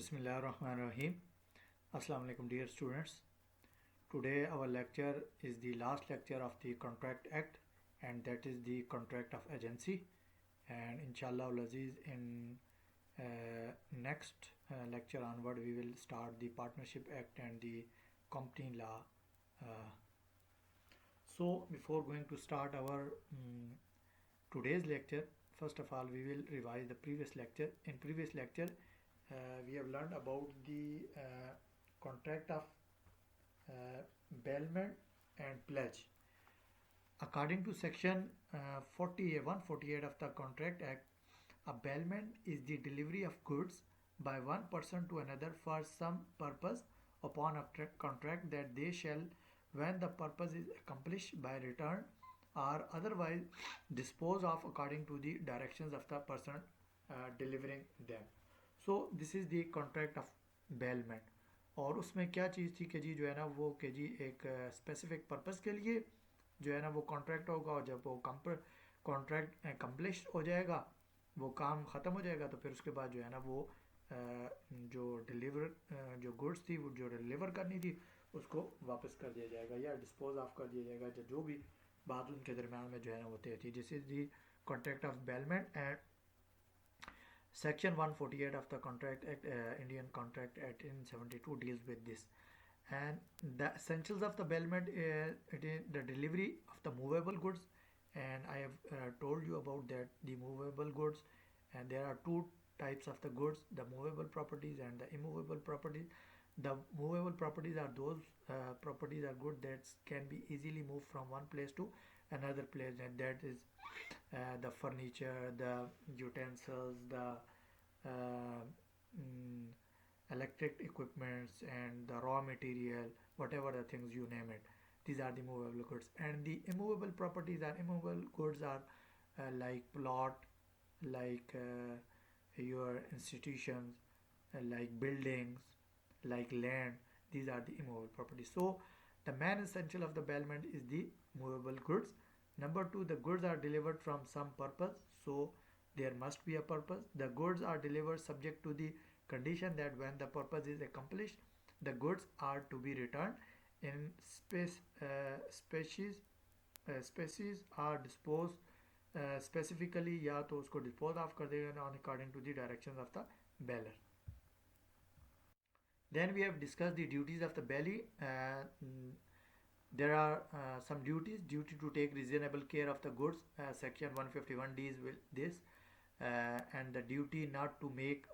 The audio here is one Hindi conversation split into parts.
Bismillahirrahmanirrahim. Assalamu alaikum dear students. Today our lecture is the last lecture of the Contract Act, and that is the contract of agency. And inshallah Aziz, in next lecture onward we will start the Partnership Act and the Company Law. Uh, so before going to start our today's lecture, first of all we will revise the previous lecture. In previous lecture we have learned about the contract of bailment and pledge. According to section 148 of the Contract Act, a bailment is the delivery of goods by one person to another for some purpose upon a contract that they shall, when the purpose is accomplished, by return or otherwise dispose of according to the directions of the person delivering them. So this is the contract of bailment. और उसमें क्या चीज़ थी कि जी जो है ना वो कि जी एक स्पेसिफिक पर्पस के लिए जो है ना वो कॉन्ट्रैक्ट होगा, और जब वो कॉन्ट्रैक्ट कम्प्लीट हो जाएगा, वो काम ख़त्म हो जाएगा, तो फिर उसके बाद जो है ना वो जो जो गुड्स थी वो जो डिलीवर करनी थी उसको वापस कर दिया जाएगा या डिस्पोज ऑफ कर दिया जाएगा, जो भी बात उनके दरमियान में जो है ना वो तय थी। This is the contract of bailment and Section 148 of the Contract Act, Indian Contract Act in 72 deals with this. And the essentials of the bailment, it is the delivery of the movable goods, and I have told you about that, the movable goods, and there are two types of the goods, the movable properties and the immovable properties. The movable properties are those properties are good that can be easily moved from one place to another place, and that is the furniture, the utensils, the uh, mm, electric equipments, and the raw material, whatever the things you name it. These are the movable goods. And the immovable properties are immovable goods are like plot, like your institutions, like buildings, like land. These are the immovable properties. So the main essential of the bailment is the movable goods. Number two, the goods are delivered from some purpose, so there must be a purpose. The goods are delivered subject to the condition that when the purpose is accomplished, the goods are to be returned in species are disposed specifically, या तो उसको dispose off कर देगा on according to the directions of the bailor. Then we have discussed the duties of the bailey. There are some duties: duty to take reasonable care of the goods, section 151 deals with this, and the duty not to make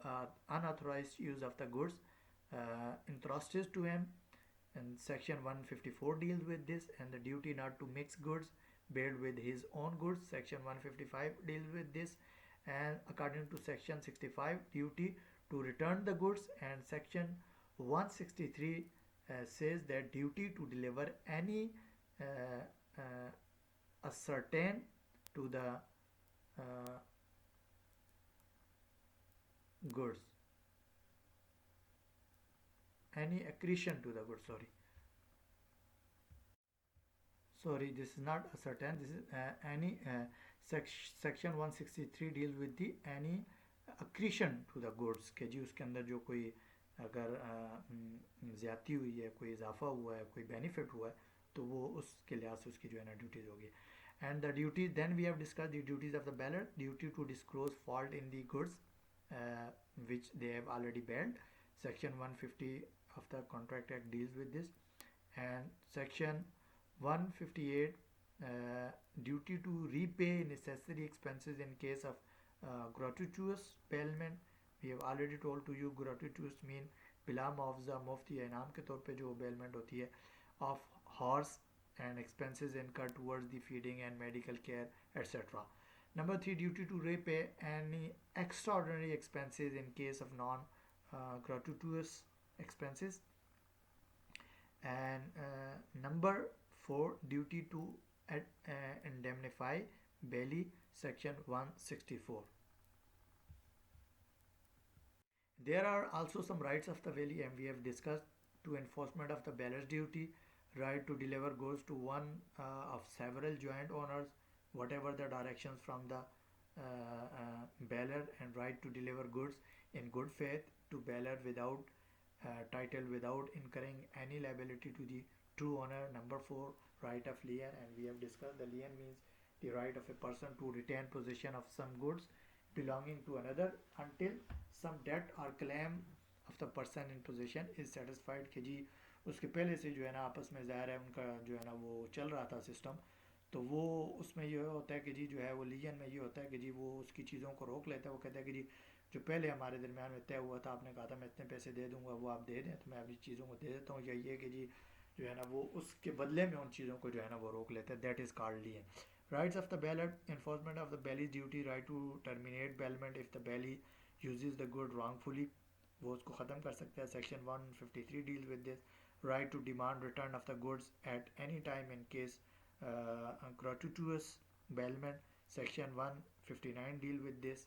unauthorized use of the goods entrusted to him, and section 154 deals with this, and the duty not to mix goods bailed with his own goods, section 155 deals with this, and according to section 65, duty to return the goods, and section 163 says that duty to deliver any ascertain to the goods, any accretion to the goods, sorry, this is not ascertain, this is any section 163 deals with the any accretion to the goods, के जी उसके अंदर जो कोई अगर ज़्यादती हुई है, कोई इजाफा हुआ है, कोई बेनिफिट हुआ है, तो वो उसके लिहाज से उसकी जो है ना ड्यूटीज़ होगी. And the duties, then we have discussed the duties of the bailor: duty to disclose fault in the goods which they have already bailed, section 150 of the Contract Act deals with this, and section 158 duty to repay necessary expenses in case of gratuitous bailment. We have already told to you gratuitous mean बिला मुआवजा, मुफ्त या इनाम के तौर पे जो बेलमेंट होती है, of horse and expenses incurred towards the feeding and medical care, etc. Number 3, duty to repay any extraordinary expenses in case of non gratuitous expenses. And number 4, duty to indemnify bailey, section 164. There are also some rights of the bailey, and we have discussed: to enforcement of the bailor's duty, right to deliver goods to one of several joint owners, whatever the directions from the bearer and right to deliver goods in good faith to bearer without title without incurring any liability to the true owner. Number 4, right of lien, and we have discussed the lien means the right of a person to retain possession of some goods belonging to another until some debt or claim of the person in possession is satisfied कि जी उसके पहले से जो है ना आपस में ज़ाहिर है उनका जो है ना वो चल रहा था सिस्टम, तो वो उसमें ये होता है कि जी जो है वो लीजन में ये होता है कि जी वो उसकी चीज़ों को रोक लेता है। वो कहता है कि जी जो पहले हमारे दरमियान में तय हुआ था, आपने कहा था मैं इतने पैसे दे दूंगा, वो आप दे दें तो मैं अपनी चीज़ों को दे देता हूँ, या ये कि जी जो है ना वो उसके बदले में उन चीज़ों को जो है ना वो रोक लेते हैं। That is called lien. Rights of the bailor, enforcement of the bailee's duty, right to terminate bailment if the bailee uses the good wrongfully, वो उसको ख़त्म कर सकता है। Section 153 deals with this. Right to demand return of the goods at any time in case gratuitous bailment, section 159 deal with this.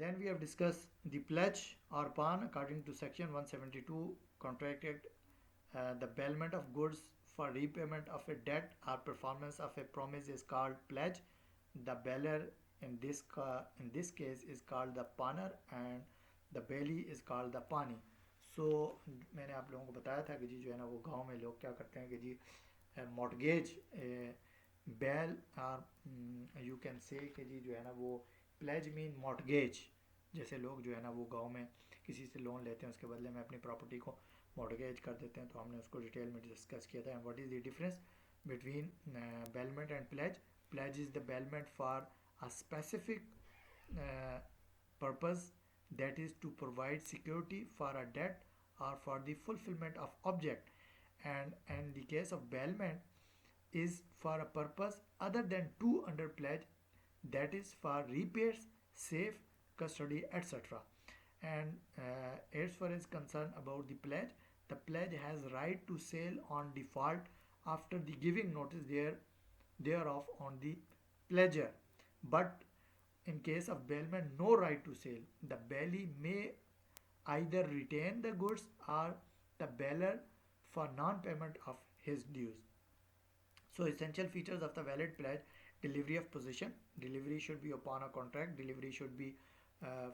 Then we have discussed the pledge or pawn according to section 172 contract act. The bailment of goods for repayment of a debt or performance of a promise is called pledge. The bailer in this case is called the pawner and the bailee is called the pani. So मैंने आप लोगों को बताया था कि जी जो है ना वो गांव में लोग क्या करते हैं कि जी mortgage bail और you can say कि जी जो है ना वो pledge mean mortgage, जैसे लोग जो है ना वो गांव में किसी से लोन लेते हैं उसके बदले में अपनी प्रॉपर्टी को mortgage कर देते हैं, तो हमने उसको डिटेल में डिस्कस किया था। What is the difference between bailment and pledge? Pledge is the bailment for a specific purpose, that is to provide security for a debt or for the fulfillment of object, and in the case of bailment is for a purpose other than two under pledge, that is for repairs, safe custody, etc. And as far as concerned about the pledge has right to sell on default after the giving notice thereof on the pledger, but in case of bailment no right to sell. The bailee may either retain the goods or the bailer for non-payment of his dues. So essential features of the valid pledge: delivery of possession. Delivery should be upon a contract. Delivery should be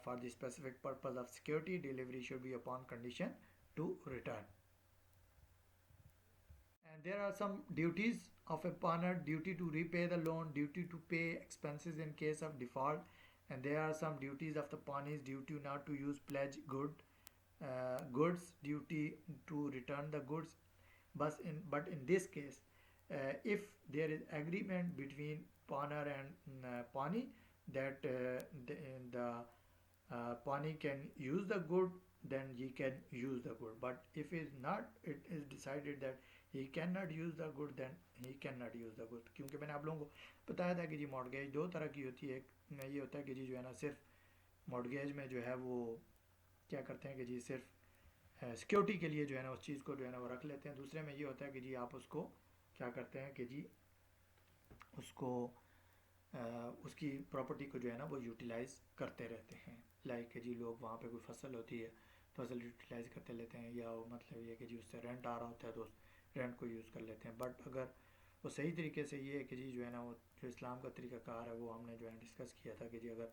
for the specific purpose of security. Delivery should be upon condition to return. And there are some duties of a pawner: duty to repay the loan, duty to pay expenses in case of default, and there are some duties of the pawnees: duty not to use pledge goods, duty to return the goods. But in this case, if there is agreement between pawner and pawnee that the pawnee can use the good, then he can use the good. But if it is decided that he cannot use the good, then he cannot use the good. क्योंकि मैंने आप लोगों को बताया था कि जी मॉर्गेज दो तरह की होती है। एक ये होता है कि जी जो है ना सिर्फ मॉर्गेज में जो है वो क्या करते हैं कि जी सिर्फ सिक्योरिटी के लिए जो है ना उस चीज़ को जो है ना वो रख लेते हैं। दूसरे में ये होता है कि जी आप उसको क्या करते हैं कि जी उसको उसकी प्रॉपर्टी को जो है ना वो यूटिलाइज़ करते रहते हैं। लाइक जी लोग वहाँ पे कोई फसल होती है, फसल यूटिलाइज़ करते लेते हैं, या मतलब ये कि जी उससे रेंट आ रहा होता है तो उस रेंट को यूज़ कर लेते हैं। बट अगर वो सही तरीके से ये है कि जी जो है ना वो जो इस्लाम का तरीक़ाकार है वो हमने जो है डिस्कस किया था कि जी अगर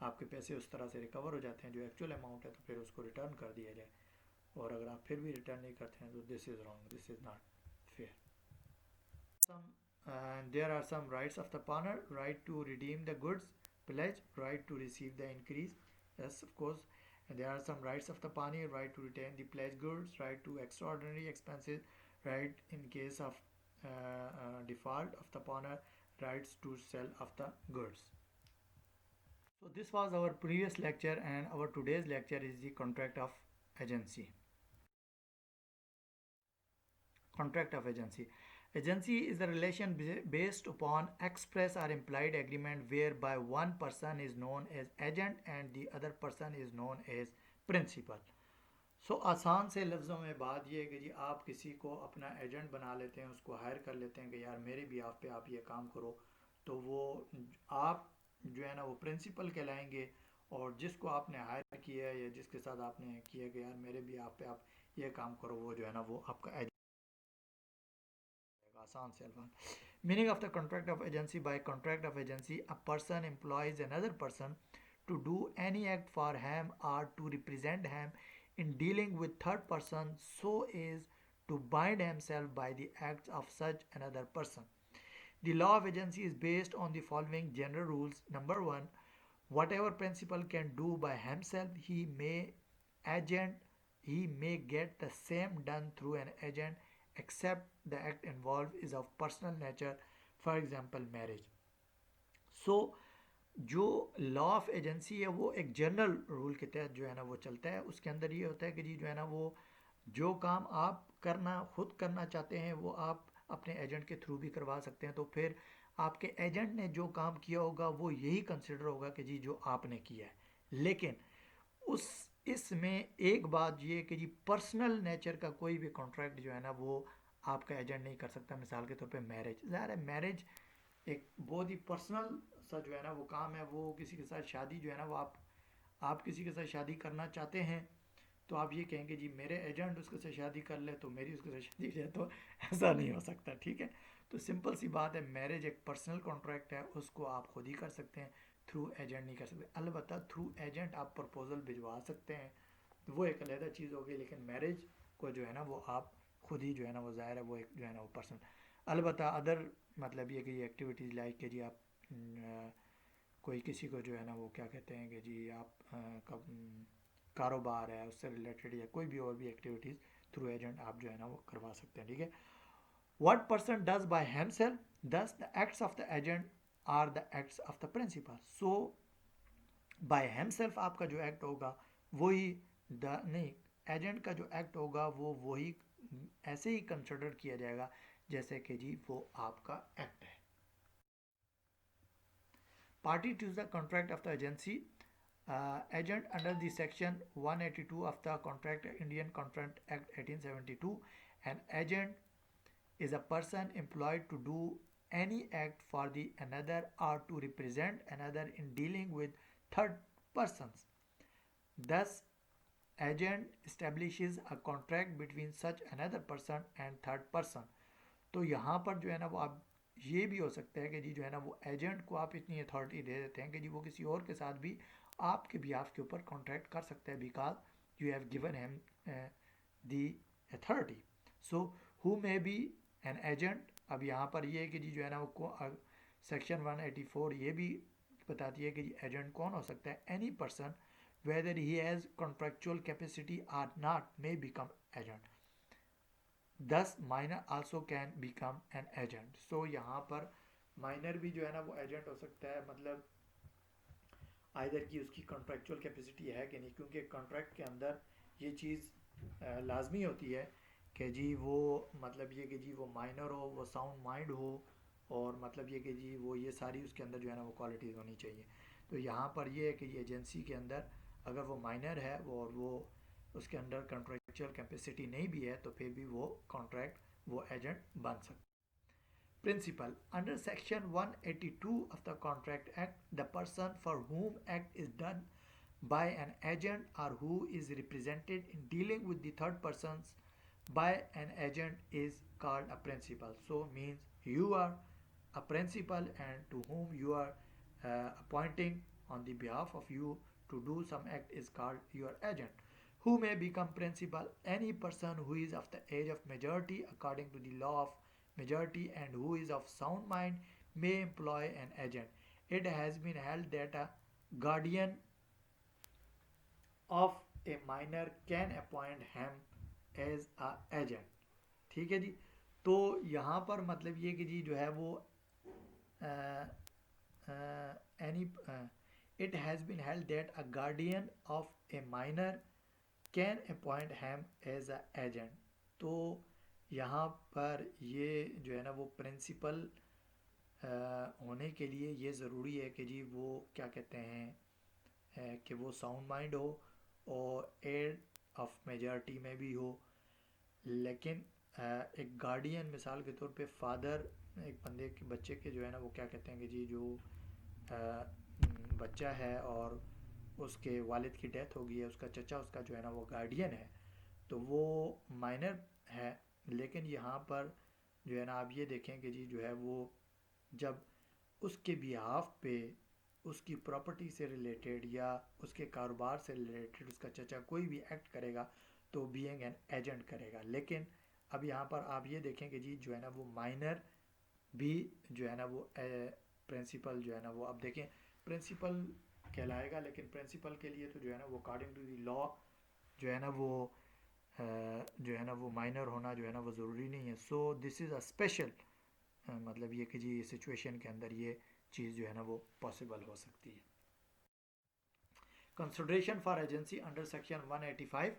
आपके पैसे उस तरह से रिकवर हो जाते हैं जो एक्चुअल अमाउंट है, तो फिर उसको रिटर्न कर दिया जाए, और अगर आप फिर भी रिटर्न नहीं करते हैं तो this is wrong, this is not fair. There are some rights of the pawner: right to redeem the goods pledge, right to receive the increase, yes of course. And there are some rights of the pawnee: right to retain the pledge goods, right to extraordinary expenses, right in case of default of the pawner, rights to sell of the goods. So this was our previous lecture, and our today's lecture is the contract of agency. Contract of agency. Agency is the relation based upon express or implied agreement whereby one person is known as agent and the other person is known as principal. सो आसान से लफ्ज़ों में बात यह है कि जी आप किसी को अपना एजेंट बना लेते हैं, उसको हायर कर लेते हैं कि यार मेरे भी आप पे आप ये काम करो, तो वो आप जो है ना वो प्रिंसिपल कहलाएंगे, और जिसको आपने हायर किया है या जिसके साथ आपने किया कि यार मेरे भी आप पे आप ये काम करो, वो जो है ना वो आपका एजेंट। आसान से अल्फाज Meaning of the contract of agency: by contract of agency, a person employs another person to do any act for him or to represent him in dealing with third person so as to bind himself by the acts of such another person. The law of agency is based on the following general rules. Number one, whatever principal can do by himself, agent he may get the same done through an agent, except the act involved is of personal nature, for example marriage. सो जो लॉ ऑफ एजेंसी है वो एक जनरल रूल के तहत जो है ना वो चलता है. उसके अंदर ये होता है कि जी जो है ना वो जो काम आप खुद करना चाहते हैं वो आप अपने एजेंट के थ्रू भी करवा सकते हैं. तो फिर आपके एजेंट ने जो काम किया होगा वो यही कंसिडर होगा कि जी जो आपने किया है. लेकिन उस इसमें एक बात ये कि जी पर्सनल नेचर का कोई भी कॉन्ट्रैक्ट जो है ना वो आपका एजेंट नहीं कर सकता. मिसाल के तौर पे मैरिज, ज़ाहिर है मैरिज एक बहुत ही पर्सनल सा जो है ना वो काम है. वो किसी के साथ शादी जो है ना वो आप किसी के साथ शादी करना चाहते हैं तो आप ये कहेंगे जी मेरे एजेंट उसके साथ शादी कर ले तो मेरी उसके साथ शादी करे, तो ऐसा नहीं हो सकता. ठीक है, तो सिंपल सी बात है, मैरिज एक पर्सनल कॉन्ट्रैक्ट है, उसको आप खुद ही कर सकते हैं, थ्रू एजेंट नहीं कर सकते. अलबत्ता थ्रू एजेंट आप प्रपोजल भिजवा सकते हैं, वो एक अलग चीज़ होगी. लेकिन मैरिज को जो है ना वो आप खुद ही जो है ना वो ज़ाहिर है वो एक जो है ना वो पर्सनल. अलबत्ता अदर मतलब ये कि ये एक्टिविटीज़ लाइक कि जी आप कोई किसी को जो है ना वो क्या कहते हैं कि जी आप कब कारोबार है उससे रिलेटेड या कोई भी और भी एक्टिविटीज़ थ्रू एजेंट आप जो है ना वो करवा सकते हैं. ठीक है. What person does by himself, thus the acts of the agent are the acts of the principal. So by himself आपका जो एक्ट होगा वही नहीं, एजेंट का जो एक्ट होगा वो वही ऐसे ही कंसिडर किया जाएगा जैसे कि जी वो आपका एक्ट है. Party to the contract of the agency, agent under the section 182 of the Contract Indian Contract Act 1872. An agent is a person employed to do any act for the another or to represent another in dealing with third persons. Thus, agent establishes a contract between such another person and third person. तो यहाँ पर जो है ना वो आप ये भी हो सकता है कि जी जो है ना वो एजेंट को आप इतनी अथॉरिटी दे देते हैं कि जी वो किसी और के साथ भी आपके बिहाफ के ऊपर कॉन्ट्रैक्ट कर सकता है, because you have given him the authority. So who may be an agent. अब यहाँ पर ये है कि जी जो है ना वो सेक्शन 184 ये भी बताती है कि जी एजेंट कौन हो सकता है. Any person whether he has contractual capacity or not may become agent. Thus minor also can become an agent. So यहाँ पर माइनर भी जो है ना वो एजेंट हो सकता है, मतलब आइदर की उसकी कॉन्ट्रेक्चुअल कैपेसिटी है कि नहीं, क्योंकि कॉन्ट्रैक्ट के अंदर ये चीज़ लाजमी होती है कि जी वो मतलब ये कि जी वो माइनर हो, वो साउंड माइंड हो, और मतलब ये कि जी वो ये सारी उसके अंदर जो है ना वो क्वालिटीज़ होनी चाहिए. तो यहाँ पर ये है कि ये एजेंसी के अंदर अगर वो माइनर है और वो उसके अंदर कॉन्ट्रेक्चुअल कैपेसिटी नहीं भी है तो फिर भी वो कॉन्ट्रैक्ट वो एजेंट बन सकता. Principle. Under section 182 of the Contract Act, the person for whom act is done by an agent or who is represented in dealing with the third persons by an agent is called a principal. So means you are a principal and to whom you are appointing on the behalf of you to do some act is called your agent. Who may become principal? Any person who is of the age of majority according to the law of majority and who is of sound mind may employ an agent. It has been held that a guardian of a minor can appoint him as a agent. ठीक है जी. तो यहाँ पर मतलब ये कि जी जो है वो it has been held that a guardian of a minor can appoint him as a agent. तो यहाँ पर ये जो है ना वो प्रिंसिपल होने के लिए ये ज़रूरी है कि जी वो क्या कहते हैं कि वो साउंड माइंड हो और एड ऑफ मेजॉरिटी में भी हो. लेकिन एक गार्डियन मिसाल के तौर पे फादर एक बंदे के बच्चे के जो है ना वो क्या कहते हैं कि जी जो बच्चा है और उसके वालिद की डेथ हो गई है, उसका चचा उसका जो है ना वो गार्डियन है, तो वो माइनर है. लेकिन यहाँ पर जो है ना आप ये देखें कि जी जो है वो जब उसके बिहाफ पे उसकी प्रॉपर्टी से रिलेटेड या उसके कारोबार से रिलेटेड उसका चचा कोई भी एक्ट करेगा तो बीइंग एन एजेंट करेगा। लेकिन अब यहाँ पर आप ये देखें कि जी जो है ना वो माइनर भी जो है ना वो प्रिंसिपल जो है ना वो अब देखें प्रिंसिपल कहलाएगा, लेकिन प्रिंसिपल के लिए तो जो है ना वो अकॉर्डिंग टू दी लॉ जो है ना वो जो है ना वो माइनर होना जो है ना वो ज़रूरी नहीं है। So this is a special मतलब ये कि जी सिचुएशन के अंदर ये चीज़ जो है ना वो पॉसिबल हो सकती है। Consideration for agency under section 185.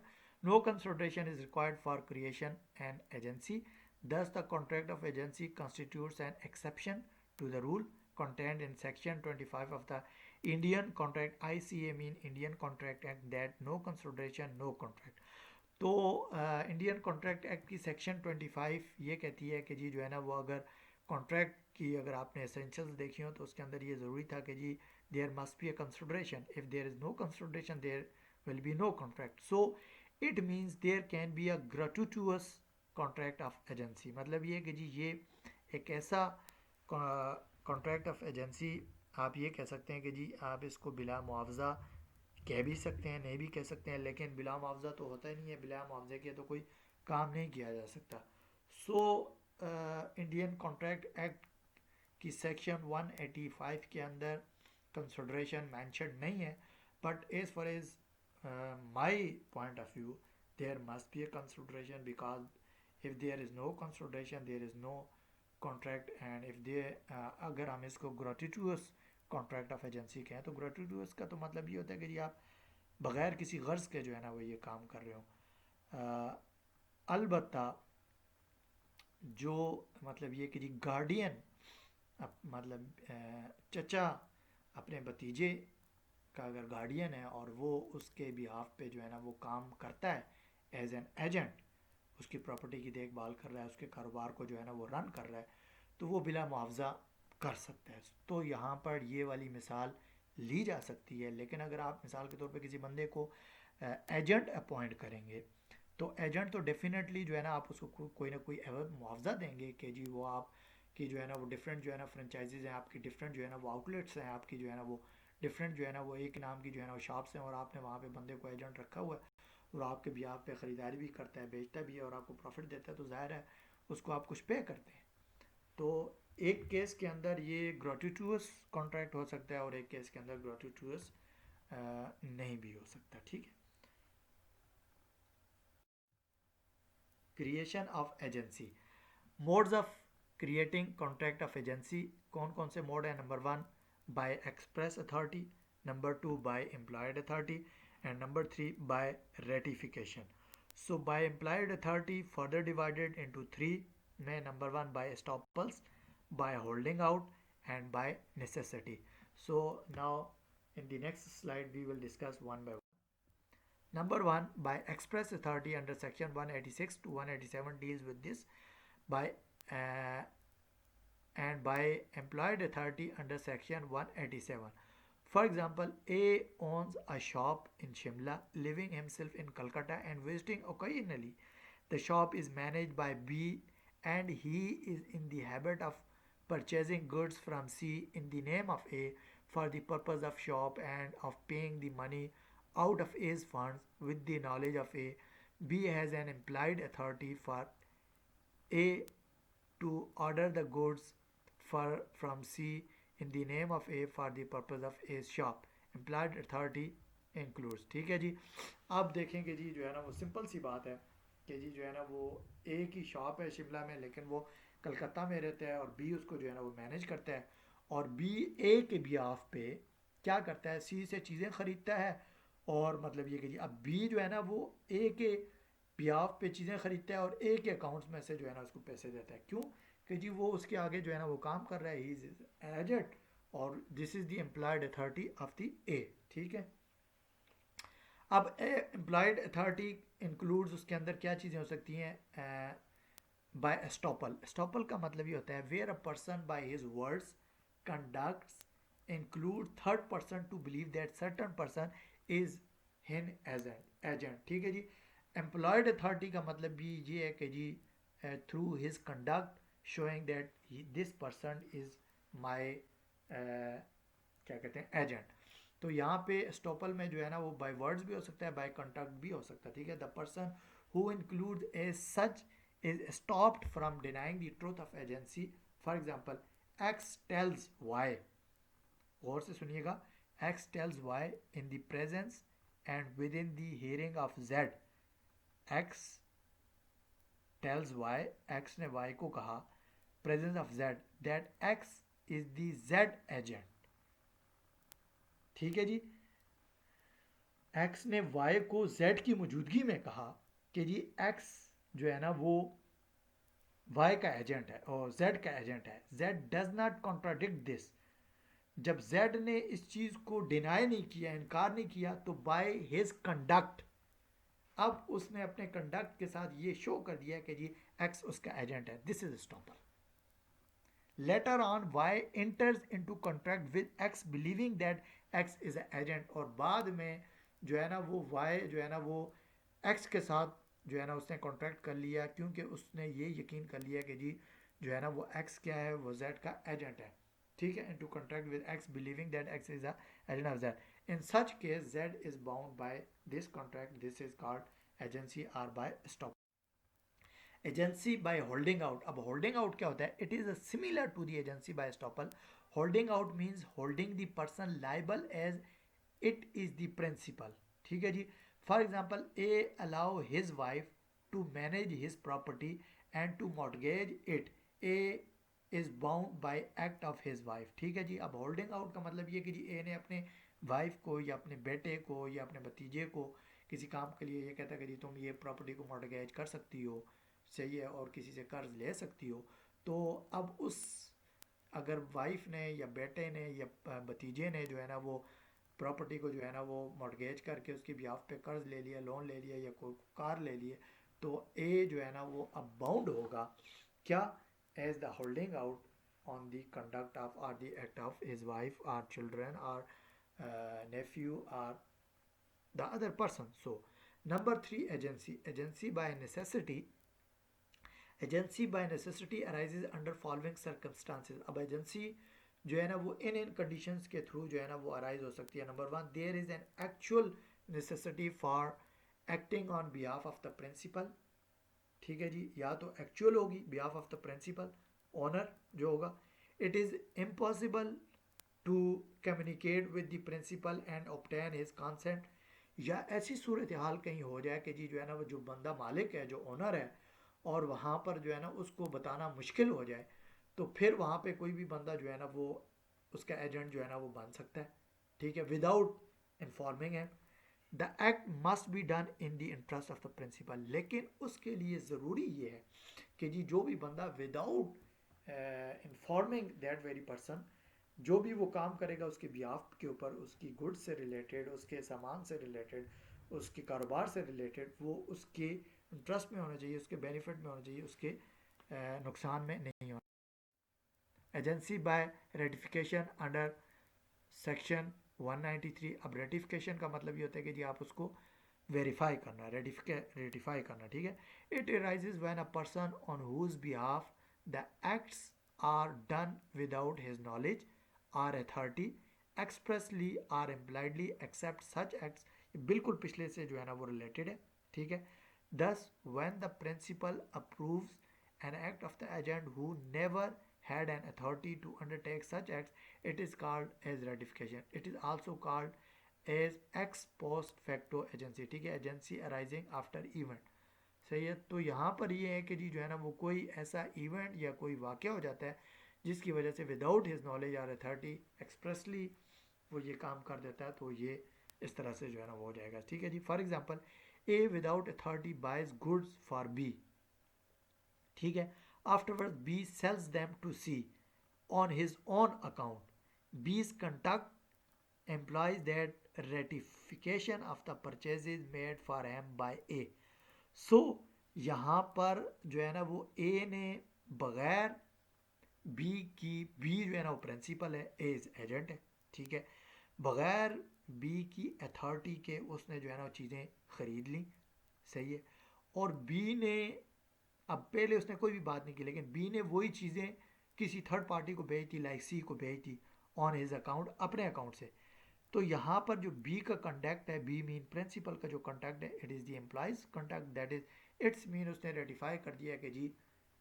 No consideration is required for creation an agency. Thus, the contract of agency constitutes an exception to the rule contained in section 25 of the Indian Contract ICA mean Indian Contract Act that no consideration no contract. तो इंडियन कॉन्ट्रैक्ट एक्ट की सेक्शन 25 ये कहती है कि जी जो है ना वो अगर कॉन्ट्रैक्ट की अगर आपने एसेंशियल्स देखी हो तो उसके अंदर ये ज़रूरी था कि जी there must be a consideration, if there is no consideration there will be no contract. So it means there can be a gratuitous contract of agency. मतलब ये कि जी ये एक ऐसा कॉन्ट्रैक्ट ऑफ एजेंसी आप ये कह सकते हैं कि जी आप इसको बिला मुआवजा कह भी सकते हैं, नहीं भी कह सकते हैं, लेकिन बिला मुआवजा तो होता ही नहीं है, बिला मुआवजे के तो कोई काम नहीं किया जा सकता। सो इंडियन कॉन्ट्रैक्ट एक्ट की सेक्शन 185 के अंदर कंसिडरेशन मेंशन नहीं है, but as far as my point of view there must be a consideration because if there is no consideration there is no contract and if they अगर हम इसको ग्रेटुटुअस कॉन्ट्रैक्ट ऑफ एजेंसी कहें तो ग्रेटुटुअस का तो मतलब ये होता है कि जी आप बग़ैर किसी गर्ज के जो है ना वो ये काम कर रहे हो। अलबत्ता जो मतलब ये कि जी गार्डियन मतलब चचा अपने भतीजे का अगर गार्डियन है और वो उसके बिहाफ पे जो है ना वो काम करता है एज एन एजेंट, उसकी प्रॉपर्टी की देखभाल कर रहा है, उसके कारोबार को जो है ना वो रन कर रहा है, तो वो बिला मुआवजा कर सकता है। तो यहाँ पर ये वाली मिसाल ली जा सकती है। लेकिन अगर आप मिसाल के तौर पे किसी बंदे को एजेंट अपॉइंट करेंगे तो एजेंट तो डेफिनेटली जो है ना आप उसको कोई ना कोई मुआवजा देंगे कि जी वो आप कि जो है ना वो डिफरेंट जो है ना फ्रेंचाइजीज हैं आपकी, डिफरेंट जो है ना वो आउटलेट्स हैं आपकी, जो है ना वो डिफरेंट जो है ना वो एक नाम की जो है ना वो शॉप्स हैं और आपने वहाँ पे बंदे को एजेंट रखा हुआ है और आपके भी आप पे ख़रीदारी भी करता है, बेचता भी है और आपको प्रॉफिट देता है, तो ज़ाहिर है उसको आप कुछ पे करते हैं। तो एक केस के अंदर ये ग्रेटुटुअस कॉन्ट्रैक्ट हो सकता है और एक केस के अंदर ग्रेटुटुअस नहीं भी हो सकता। ठीक है। Creation of agency, modes of creating contract of agency कौन कौन से मोड है? Number 1 by express authority, number 2 by employed authority and number 3 by ratification. So by employed authority further divided into 3 में number 1 by estoppels, by holding out and by necessity. So now in the next slide we will discuss one by one. Number 1 by express authority under section 186 to 187 deals with this by uh, and by employed authority under section 187. For example, A owns a shop in Shimla, living himself in Calcutta and visiting occasionally. The shop is managed by B and he is in the habit of purchasing goods from C in the name of A for the purpose of shop and of paying the money out of A's funds with the knowledge of A. B has an implied authority for A to order the goods from C in the name of A for the purpose of A's shop. Implied authority includes। ठीक है जी। अब देखेंगे जी जो है ना वो सिंपल सी बात है कि जी जो है ना वो ए की शॉप है शिमला में, लेकिन वो कलकत्ता में रहता है और बी उसको जो है ना वो मैनेज करता है और बी ए के बिहाफ पे क्या करता है, सी से चीज़ें ख़रीदता है और मतलब ये कि जी अब बी जो है ना वो ए के बिहाफ पे चीज़ें ख़रीदता है और ए के अकाउंट्स में से जो है ना उसको पैसे देता है। क्यों? कि जी वो उसके आगे जो है ना वो काम कर रहा है, ही इज एजेंट और this is the employed authority of the ए। ठीक है। अब एम्प्लॉयड अथॉरिटी इंक्लूड्स उसके अंदर क्या चीज़ें हो सकती हैं? Bye estoppel. एस्टॉपल का मतलब ये होता है where a person by his words conducts include third person to believe that certain person is his agent. ठीक है जी। एम्प्लॉयड अथॉरिटी का मतलब भी ये है कि जी through his conduct showing that this person is my क्या कहते हैं एजेंट। तो यहाँ पे स्टॉपल में जो है ना वो बाय वर्ड्स भी हो सकता है, बाय कंडक्ट भी हो सकता है, ठीक है। The person who include as such is stopped from denying the truth of agency. For example, X tells Y, गौर से सुनिएगा, X tells Y in the presence and within the hearing of Z. X tells Y, X ने Y को कहा presence of Z that X is the Z agent, ठीक है जी। X ने Y को Z की मौजूदगी में कहा कि जी X जो है ना वो Y का एजेंट है और Z का एजेंट है। Z does not contradict this. जब Z ने इस चीज़ को डिनाई नहीं किया, इनकार नहीं किया, तो बाय हिज कंडक्ट, अब उसने अपने कंडक्ट के साथ ये शो कर दिया कि जी X उसका एजेंट है। This is stopper. Later on Y enters into contract with X believing that X is a agent, और बाद में जो है ना वो Y जो है ना वो X के साथ जो है ना उसने कॉन्ट्रैक्ट कर लिया, क्योंकि उसने ये यकीन कर लिया कि जी जो है ना वो X क्या है, वो Z का एजेंट है, ठीक है। Into contract with X believing that X is the agent of Z। In such case Z is bound by this contract. This is called agency or by estoppel. Agency by holding out. अब होल्डिंग आउट क्या होता है? It is similar to the agency by estoppel. Holding out means holding the person liable as it is the principal, ठीक है जी। For example, A allow his wife to manage his property and to mortgage it. A is bound by act of his wife, ठीक है जी। अब होल्डिंग आउट का मतलब ये कि जी ए ने अपने वाइफ को या अपने बेटे को या अपने भतीजे को किसी काम के लिए ये कहता है कि जी तुम ये प्रॉपर्टी को मॉर्गेज कर सकती हो, सही है, और किसी से कर्ज ले सकती हो। तो अब उस अगर वाइफ ने या बेटे ने या भतीजे ने जो है ना वो प्रॉपर्टी को जो है ना वो मॉर्गेज करके उसकी ब्याह पे कर्ज ले लिया, लोन ले लिया या कोई कार ले लिए, तो ए जो है ना वो अब बाउंड होगा क्या? As the holding out on the conduct of or the act of his wife or children or nephew or the other person. So number 3, agency. Agency by necessity. Agency bye necessity arises under following circumstances. अब एजेंसी जो है ना वो इन कंडीशंस के थ्रू जो है ना वो अराइज हो सकती है। Number 1, there is an actual necessity for acting on behalf of the principal, ठीक है जी, या तो एक्चुअल होगी behalf of the principal, owner जो होगा। It is impossible to communicate with the principal and obtain his consent, या ऐसी सूरत हाल कहीं हो जाए कि जी जो है ना वो जो बंदा मालिक है, जो ओनर है, और वहाँ पर जो है ना उसको बताना मुश्किल हो जाए, तो फिर वहाँ पे कोई भी बंदा जो है ना वो उसका एजेंट जो है ना वो बन सकता है, ठीक है, विदाउट इन्फॉर्मिंग है। The act must be done in the interest of the principal. लेकिन उसके लिए ज़रूरी ये है कि जी जो भी बंदा without informing that very person जो भी वो काम करेगा उसके बिहाफ के ऊपर, उसकी गुड्स से रिलेटेड, उसके सामान से रिलेटेड, उसके कारोबार से रिलेटेड, वो उसके इंटरेस्ट में होना चाहिए, उसके बेनिफिट में होना चाहिए, उसके नुकसान में नहीं होना। Agency bye ratification under section 193। अब रेटिफिकेशन का मतलब ये होता है कि जी आप उसको वेरीफाई करना, रेटिफाई करना, ठीक है। It arises when a person on whose behalf the acts are done without his knowledge or authority expressly or impliedly accept such acts. बिल्कुल पिछले से जो है ना वो रिलेटेड है, ठीक है। Thus, when the principal approves an act of the agent who never had an authority to undertake such acts, it is called as ratification. It is also called as ex post facto agency, ठीक है, agency arising after event, सही है। तो यहाँ पर ये है कि जी जो है ना वो कोई ऐसा इवेंट या कोई वाक़या हो जाता है जिसकी वजह से विदाउट हिज नॉलेज और अथॉरिटी एक्सप्रेसली वो ये काम कर देता है, तो ये इस तरह से जो है ना वो हो जाएगा, ठीक है जी। For example, A without authority buys goods for B, ठीक है। Afterwards B sells them to C on his own account. B's conduct implies that ratification of the purchase is made for him by A. So यहाँ पर जो है ना वो A ने बगैर B की, B जो है ना वो प्रिंसिपल है, A इज एजेंट है, ठीक है, बगैर B की अथॉरिटी के उसने जो है ना चीज़ें ख़रीद ली, सही है, और B ने अब पहले उसने कोई भी बात नहीं की, लेकिन बी ने वही चीज़ें किसी थर्ड पार्टी को भेज दी, लाइक सी को भेज दी ऑन हिज अकाउंट, अपने अकाउंट से। तो यहाँ पर जो बी का कंडक्ट है, बी मीन प्रिंसिपल का जो कंडक्ट है, it is the employee's conduct, that is its mean उसने रेटिफाई कर दिया कि जी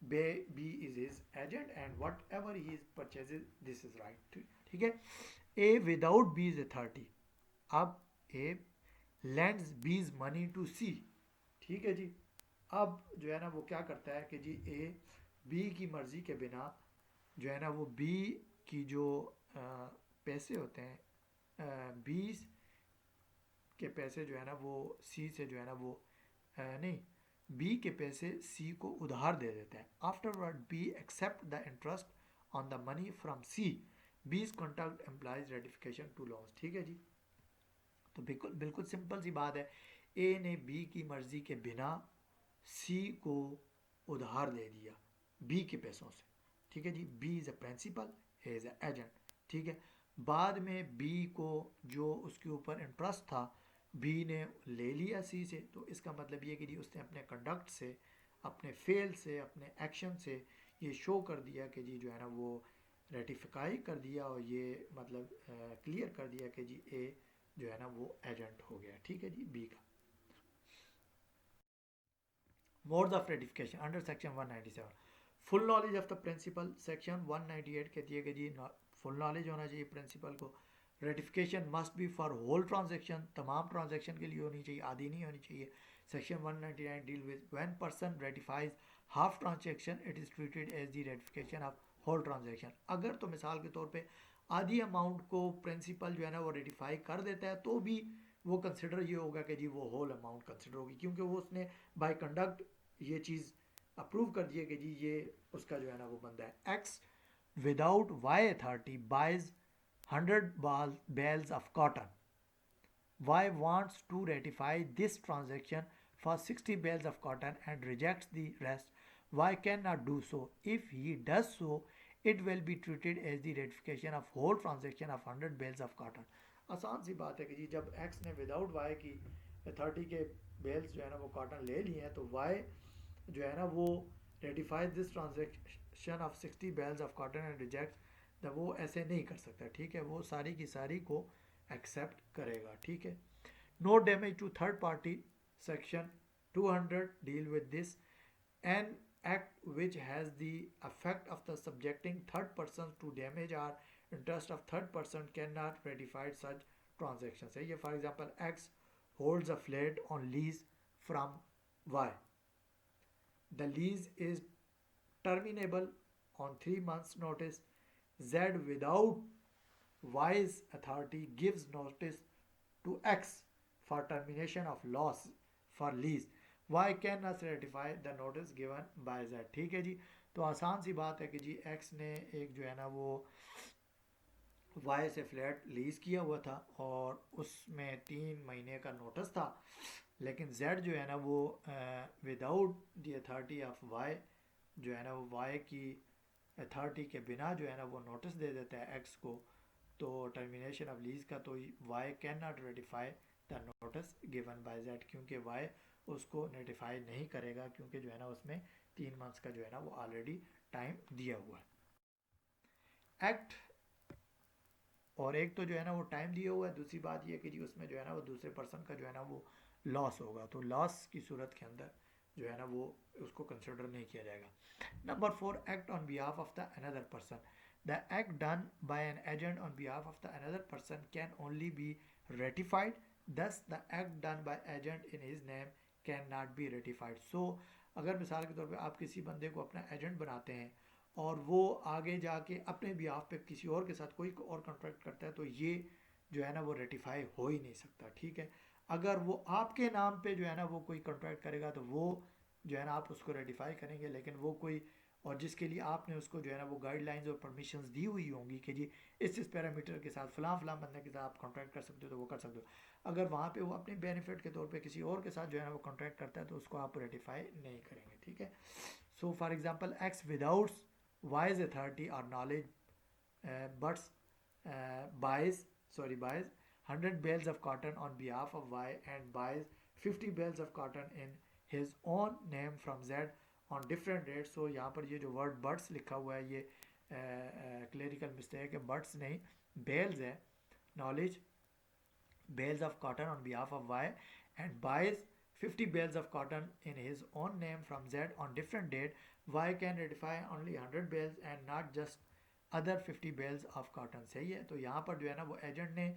B is his agent and whatever he is purchases this is right. ठीक है। A without B is authority, अब A lends B's money to C. ठीक है जी। अब जो है ना वो क्या करता है कि जी ए बी की मर्जी के बिना जो है ना वो बी की जो पैसे होते हैं, 20 के पैसे जो है ना वो सी से जो है ना वो नहीं, बी के पैसे सी को उधार दे देता है। Afterward B accept the interest on the money from C, B's conduct implies ratification to loans. ठीक है जी। तो बिल्कुल बिल्कुल सिंपल सी बात है, ए ने बी की मर्जी के बिना सी को उधार दे दिया बी के पैसों से। ठीक है जी। B is a principal, A is a agent. ठीक है। बाद में बी को जो उसके ऊपर इंटरेस्ट था बी ने ले लिया सी से, तो इसका मतलब ये कि जी उसने अपने कंडक्ट से, अपने फेल से, अपने एक्शन से ये शो कर दिया कि जी जो है ना वो रेटिफाई कर दिया, और ये मतलब क्लियर कर दिया कि जी ए जो है ना वो एजेंट हो गया। ठीक है जी बी का। Modes of ratification under section 197, full knowledge of the principal. Section 198 कहती है कि जी फुल नॉलेज होना चाहिए प्रिंसिपल को। Ratification must be for whole transaction, तमाम ट्रांजेक्शन के लिए होनी चाहिए, आधी नहीं होनी चाहिए। Section 199 deal with when person ratifies half transaction it is treated as the ratification of whole transaction. अगर तो मिसाल के तौर पे आधी अमाउंट को प्रिंसिपल जो है ना वो रेटिफाई कर देता है, तो भी वो कंसिडर ये होगा कि जी वो होल अमाउंट कंसिडर होगी, क्योंकि वो उसने बाय कंडक्ट ये चीज़ अप्रूव कर दिया कि जी ये उसका जो है ना वो बंदा है। X without Y authority buys 100 bales of cotton. Y wants to ratify this transaction for 60 bales of cotton and rejects the rest. Y cannot do so. If he does so, it will be treated as the ratification of whole transaction of 100 bales of cotton. आसान सी बात है कि जी जब X ने विदाउट Y की अथॉरिटी के बेल्स जो है ना वो कॉटन ले लिए हैं, तो Y जो है ना वो ratifies this transaction of 60 bales of cotton and reject the, वो ऐसे नहीं कर सकता। ठीक है। वो सारी की सारी को एक्सेप्ट करेगा। ठीक है। No damage to third party, section 200 deal with this. An act which has the effect of the subjecting third persons to damage or interest of third person cannot ratify such transactions है ये। for example X holds a flat on lease from Y, the lease is terminable on 3 months notice. Z without Y's authority gives notice to X for termination of loss for lease. Y cannot ratify the notice given by Z. ठीक है जी। तो आसान सी बात है कि जी X ने एक जो है ना वो Y से फ्लैट लीज किया हुआ था और उसमें 3 महीने का नोटिस था, लेकिन Z जो है ना वो without the authority of Y जो है ना वो Y की अथॉरिटी के बिना जो है ना वो नोटिस दे देता है X को, तो टर्मिनेशन ऑफ लीज का, तो Y can not ratify the notice given by Z, क्योंकि Y उसको नोटिफाई नहीं करेगा, क्योंकि जो है ना उसमें 3 मंथ्स का जो है ना वो ऑलरेडी टाइम दिया हुआ है। एक्ट, और एक तो जो है ना वो टाइम दिया हुआ है, दूसरी बात ये कि जी उसमें जो है ना वो दूसरे पर्सन का जो है ना वो लॉस होगा, तो लॉस की सूरत के अंदर जो है ना वो उसको कंसिडर नहीं किया जाएगा। Number 4, act on behalf of the another person. The act done by an agent on behalf of the another person can only be ratified, thus the act done by agent in his name can not be ratified. So अगर मिसाल के तौर पे आप किसी बंदे को अपना एजेंट बनाते हैं और वो आगे जाके अपने बिहाफ पे किसी और के साथ कोई और कॉन्ट्रैक्ट करता है, तो ये जो है ना वो रेटिफाई हो ही नहीं सकता। ठीक है। अगर वो आपके नाम पे जो है ना वो कोई कॉन्ट्रैक्ट करेगा, तो वो जो है ना आप उसको रेटिफाई करेंगे, लेकिन वो कोई और जिसके लिए आपने उसको जो है ना वो गाइडलाइंस और परमिशंस दी हुई होंगी कि जी इस पैरामीटर के साथ फलां फलां बंदे के साथ आप कॉन्ट्रैक्ट कर सकते हो, तो वो कर सकते हो। अगर वहाँ पे वो अपने बेनिफिट के तौर पे किसी और के साथ जो है ना वो कॉन्ट्रैक्ट करता है, तो उसको आप रेटिफाई नहीं करेंगे। ठीक है। So for example x without Y's authority or knowledge but buys 100 bales of cotton on behalf of Y and buys 50 bales of cotton in his own name from Z on different dates. So यहाँ पर ये जो वर्ड बर्ड्स लिखा हुआ है ये क्लेरिकल मिस्टेक है, बर्ड्स नहीं बेल्स है। Knowledge bales of cotton on behalf of Y and buys 50 bales of cotton in his own name from Z on different date, Y can ratify only 100 bales and not just other 50 bales of cotton। सही है। तो यहाँ पर जो है ना वो एजेंट ने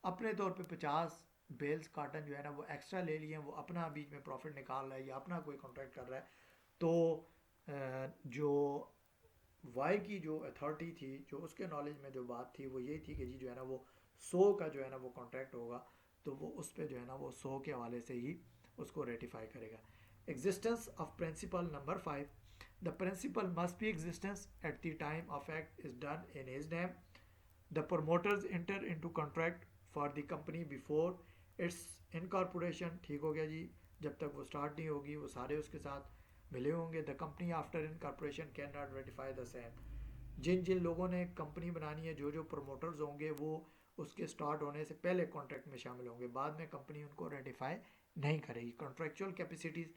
अपने तौर पे 50 बेल्स काटन जो है ना वो एक्स्ट्रा ले लिए हैं, वो अपना बीच में प्रॉफिट निकाल रहा है या अपना कोई कॉन्ट्रैक्ट कर रहा है। तो जो वाई की जो अथॉरिटी थी, जो उसके नॉलेज में जो बात थी वो यही थी कि जी जो है ना वो 100 का जो है ना वो कॉन्ट्रैक्ट होगा, तो वो उस पर जो है ना वो 100 के हवाले से ही उसको रेटिफाई करेगा। Existence of principal number 5, the principal must be existence at the time of act is done in his name. The promoters enter into contract for the company before its incorporation. ठीक हो गया जी, जब तक वो स्टार्ट नहीं होगी वो सारे उसके साथ मिले होंगे। The company after incorporation can not ratify the same. जिन जिन लोगों ने कंपनी बनानी है, जो जो प्रमोटर्स होंगे वो उसके स्टार्ट होने से पहले कॉन्ट्रैक्ट में शामिल होंगे, बाद में कंपनी उनको रेटिफाई नहीं करेगी। Contractual capacities,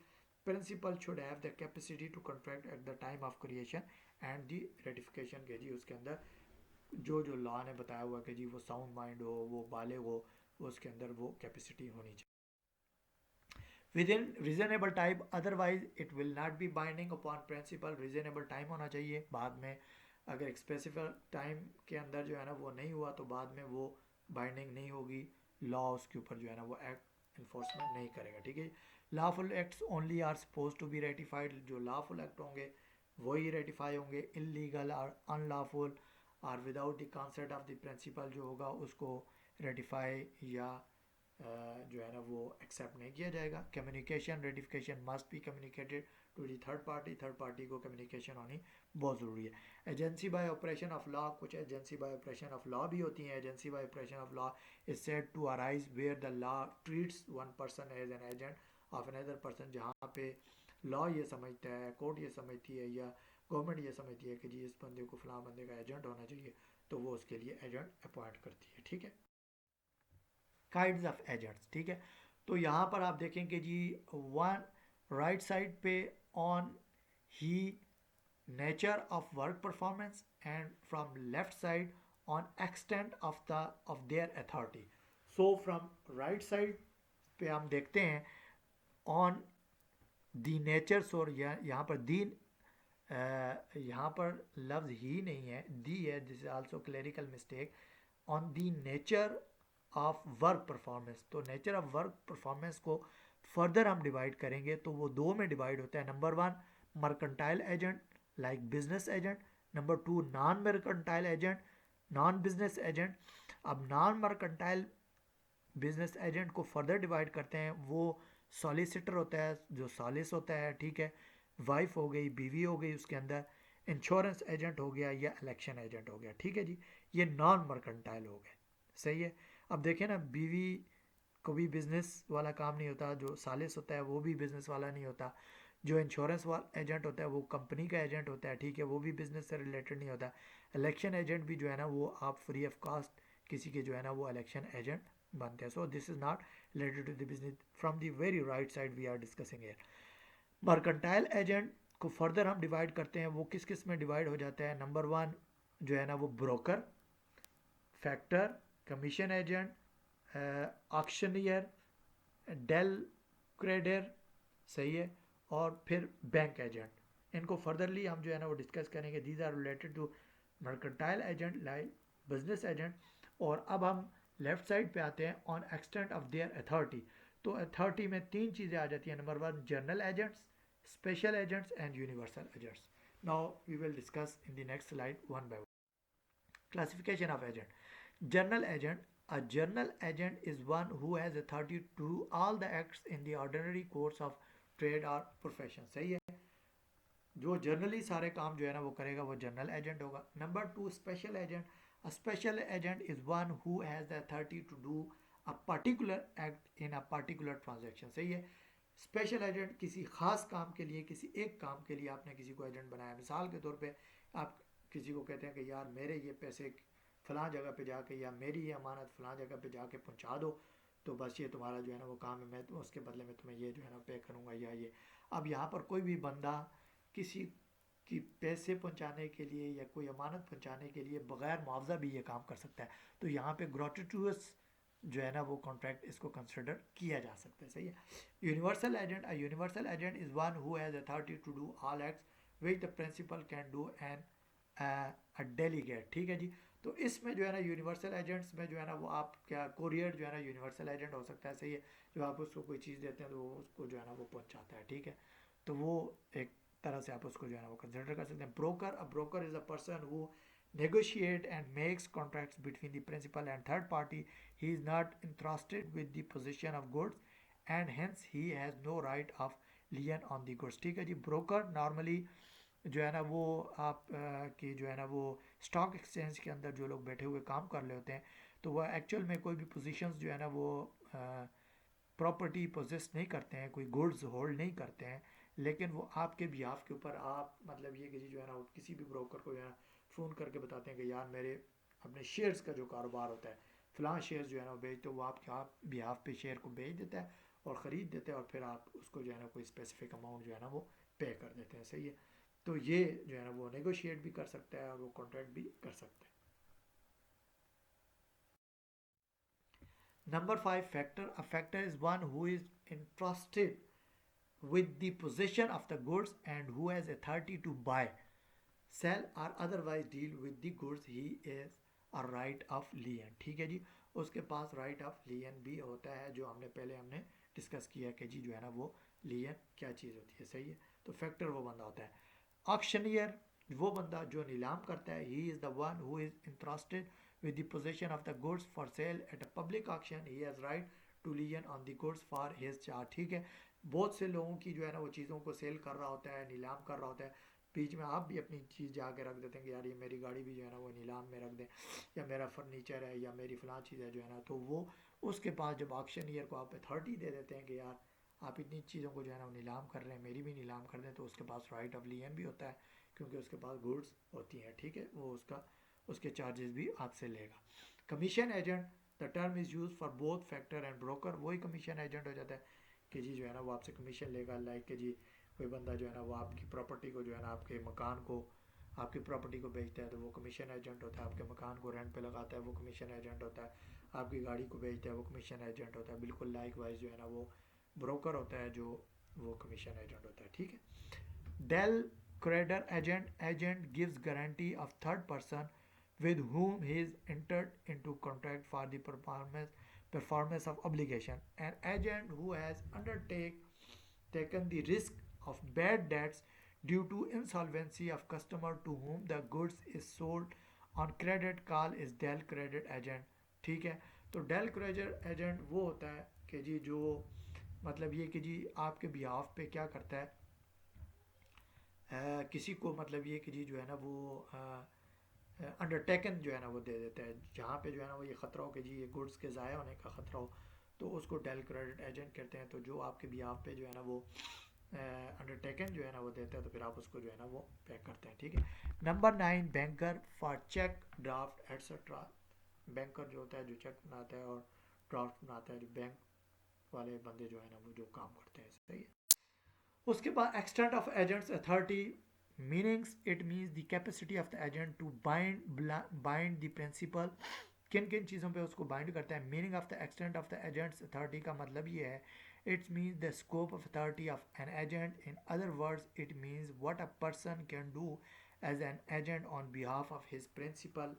principal should have the capacity to contract at the time of creation and the ratification के जी उसके अंदर जो जो लॉ ने बताया हुआ कि जी वो साउंड माइंड हो, वो बालिग हो, उसके अंदर वो कैपेसिटी होनी चाहिए। Within reasonable time, otherwise it will not be binding upon principal. Reasonable time होना चाहिए, बाद में अगर एक स्पेसिफिक टाइम के अंदर जो है ना वो नहीं हुआ तो बाद में वो बाइंडिंग नहीं होगी, लॉ उसके ऊपर जो है ना वो एक्ट इन्फोर्समेंट नहीं करेगा। ठीक है। Lawful acts only are suppose to be ratified, जो लॉफुल एक्ट होंगे वही रेटिफाई होंगे। इलीगल और अनलॉफुल और without the consent of the principal जो होगा उसको रेटिफाई या जो है ना वो एक्सेप्ट नहीं किया जाएगा। Communication, ratification must be communicated to the third party, third party को कम्युनिकेशन होनी बहुत ज़रूरी है। Agency by operation of law, कुछ agency by operation of law भी होती हैं। Agency by operation of law is said to arise where the law treats one person as an agent of another person. जहाँ पे लॉ ये समझता है, कोर्ट ये समझती है या गवर्नमेंट ये समझती है कि जी इस बंदे को फलां बंदे का एजेंट होना चाहिए, तो वो उसके लिए एजेंट अपॉइंट करती है। ठीक है। Kinds of agents. ठीक है। तो यहाँ पर आप देखेंगे जी वन राइट साइड पे on he nature of work performance and from left side on extent of their authority. So from right side पे हम देखते हैं ऑन दी नेचर्स, और यहाँ पर दीन यहाँ पर लफ्ज़ ही नहीं है, दी है, this is also clerical mistake. On the nature of work performance, तो नेचर ऑफ वर्क परफॉर्मेंस को फर्दर हम डिवाइड करेंगे तो वो दो में डिवाइड होता है। Number 1 mercantile agent like business agent, number 2 non mercantile agent, non business agent. अब नॉन मर्केंटाइल बिजनेस एजेंट को फर्दर डिवाइड करते हैं, वो सॉलिसिटर होता है, जो सॉलिस होता है। ठीक है। वाइफ हो गई, बीवी हो गई उसके अंदर, इंश्योरेंस एजेंट हो गया या इलेक्शन एजेंट हो गया। ठीक है जी, ये नॉन मर्केंटाइल हो गए। सही है। अब देखें ना, बीवी को भी बिजनेस वाला काम नहीं होता, जो सालिस होता है वो भी बिजनेस वाला नहीं होता, जो इंश्योरेंस वाला एजेंट होता है वो कंपनी का एजेंट होता है। ठीक है, वो भी बिजनेस से रिलेटेड नहीं होता। इलेक्शन एजेंट भी जो है ना वो आप फ्री ऑफ कॉस्ट किसी के जो है ना वो इलेक्शन एजेंट बनते हैं। So this is not related to the business. From the very right side we are discussing here. Mercantile agent को फर्दर हम डिवाइड करते हैं, वो किस किस में डिवाइड हो जाता है। नंबर 1 जो है ना वो broker, factor, commission agent, auctioneer, del credere, सही है, और फिर बैंक एजेंट। इनको फर्दरली हम जो है ना वो डिस्कस करेंगे। These are related to mercantile agent like business agent. और अब हम लेफ्ट साइड पे आते हैं on extent of their authority. तो अथॉरिटी में 3 चीज़ें आ जाती हैं। Number 1 general agents, special agents and universal agents. Now we will discuss in the next slide one by one. Classification of agent. General agent. A general agent is one who has authority to do all the acts in the ordinary course of trade or profession। सही है। जो जनरली सारे काम जो है ना वो करेगा वो जनरल एजेंट होगा। Number 2 special agent. A special agent is one who has the authority to do a particular act in a particular transaction. सही है। स्पेशल एजेंट किसी खास काम के लिए, किसी एक काम के लिए आपने किसी को एजेंट बनाया। मिसाल के तौर पे आप किसी को कहते हैं कि यार मेरे ये पैसे फ़लाँ जगह पे जाके, या मेरी ये अमानत फ़लाँ जगह पे जाके पहुंचा दो, तो बस ये तुम्हारा जो है ना वो काम है, मैं तो उसके बदले में तुम्हें ये जो है ना पे करूँगा या ये। अब यहाँ पर कोई भी बंदा किसी कि पैसे पहुंचाने के लिए या कोई अमानत पहुंचाने के लिए बगैर मुआवजा भी ये काम कर सकता है। तो यहाँ पे ग्रेटिट्यूस जो है ना वो कॉन्ट्रैक्ट इसको कंसिडर किया जा सकता है। सही है। Universal agent, a universal agent is one who has authority to do all acts which the principal can do and a delegate. ठीक है जी। तो इसमें जो है ना यूनिवर्सल एजेंट्स में जो है ना वो आप क्या कोरियर जो है ना यूनिवर्सल एजेंट हो सकता है। सही है। जो आप उसको कोई चीज़ देते हैं तो वो उसको जो है ना वो पहुंचाता है। ठीक है। तो वो एक तरह से आप उसको जो है ना वो कंसिडर कर सकते हैं। Broker, a broker is a person who negotiate and makes contracts between the principal and third party. He is not entrusted with the possession of goods and hence he has no right of lien on the goods। ठीक है जी। ब्रोकर नॉर्मली जो है ना वो आप की जो है ना वो स्टॉक एक्सचेंज के अंदर जो लोग बैठे हुए काम कर रहे होते हैं तो वह एक्चुअल में कोई भी पोजीशंस जो है ना वो प्रॉपर्टी पोजेस नहीं करते हैं, कोई गुड्स होल्ड नहीं करते हैं, लेकिन वो आपके बिहाफ के ऊपर आप मतलब ये कि जो है ना किसी भी ब्रोकर को जो है ना फ़ोन करके बताते हैं कि यार मेरे अपने शेयर्स का जो कारोबार होता है फ़लाँ शेयर्स जो है ना वो बेच, तो वो आपके आप बिहाफ पे शेयर को बेच देता है और ख़रीद देते हैं और फिर आप उसको जो है ना कोई स्पेसिफिक अमाउंट जो है ना वो पे कर देते हैं। सही है। तो ये जो है ना वो नेगोशिएट भी कर सकता है और वो कॉन्ट्रैक्ट भी कर सकता है। Number 5, factor. A factor is one who is entrusted with the possession of the goods and who has authority to buy, sell or otherwise deal with the goods। He is a right of lien। ठीक है जी। उसके पास right of lien भी होता है जो हमने डिस्कस किया कि जी जो है ना वो लियन क्या चीज़ होती है। सही है। तो फैक्टर वो बंदा होता है। ऑक्शनियर वो बंदा जो नीलाम करता है। He is the one who is interested with the possession of the goods for sale at a public auction। he has right to lien on the goods for his charge। ठीक है। बहुत से लोगों की जो है ना वो चीज़ों को सेल कर रहा होता है, नीलाम कर रहा होता है, बीच में आप भी अपनी चीज़ जाके रख देते हैं कि यार ये मेरी गाड़ी भी जो है ना वो नीलाम में रख दें, या मेरा फर्नीचर है या मेरी फ़लाँ चीज़ है जो है ना, तो वो उसके पास जब ऑक्शन ईयर को आप अथॉरिटी दे देते हैं कि यार आप इतनी चीज़ों को जो है ना नीलाम कर रहे हैं, मेरी भी नीलाम कर दें, तो उसके पास राइट ऑफ लियन भी होता है क्योंकि उसके पास गुड्स होती हैं। ठीक है। वो उसके चार्जेस भी आपसे लेगा। Commission agent, the term is use for both factor and broker. वही कमीशन एजेंट हो जाता है कि जी जो है ना वो आपसे कमीशन लेगा। लाइक कि जी कोई बंदा जो है ना वो आपकी प्रॉपर्टी को जो है ना आपके मकान को आपकी प्रॉपर्टी को बेचता है तो वो कमीशन एजेंट होता है। आपके मकान को रेंट पे लगाता है वो कमीशन एजेंट होता है। आपकी गाड़ी को बेचता है वो कमीशन एजेंट होता है। बिल्कुल लाइक वाइज जो है ना वो ब्रोकर होता है जो वो कमीशन एजेंट होता है। ठीक है। Del creditor agent, agent gives guarantee of third person with whom he is entered into contract for the performance of obligation। An agent who has taken the risk of bad debts due to insolvency of customer to whom the goods is sold on credit call is del credit agent. ठीक है। तो डेल क्रेडिट एजेंट वो होता है कि जी जो मतलब ये कि जी आपके बिहाफ पे क्या करता है, किसी को मतलब ये कि जी जो है ना वो अंडरटेकन जो है ना वो दे देता है, जहाँ पे जो है ना वो ये ख़तरा हो कि जी ये गुड्स के ज़ाया होने का ख़तरा हो, तो उसको डेल क्रेडिट एजेंट कहते हैं। तो जो आपके बिहाफ पे जो है ना वो अंडरटेकन जो है ना वो देता है तो फिर आप उसको जो है ना वो पे करते हैं। ठीक है। Number 9, banker for cheque draft etcetera. Banker जो होता है जो चेक बनाता है और ड्राफ्ट बनाता है, जो बैंक वाले बंदे जो है ना वो जो काम करते हैं। सही है। उसके बाद extent of agent's authority meanings, it means the capacity of the agent to bind the principal. किन किन चीज़ों पे उसको बाइंड करता है। Meaning of the extent of the agent's authority का मतलब ये है, its means the scope of authority of an agent. In other words it means what a person can do as an agent on behalf of his principal.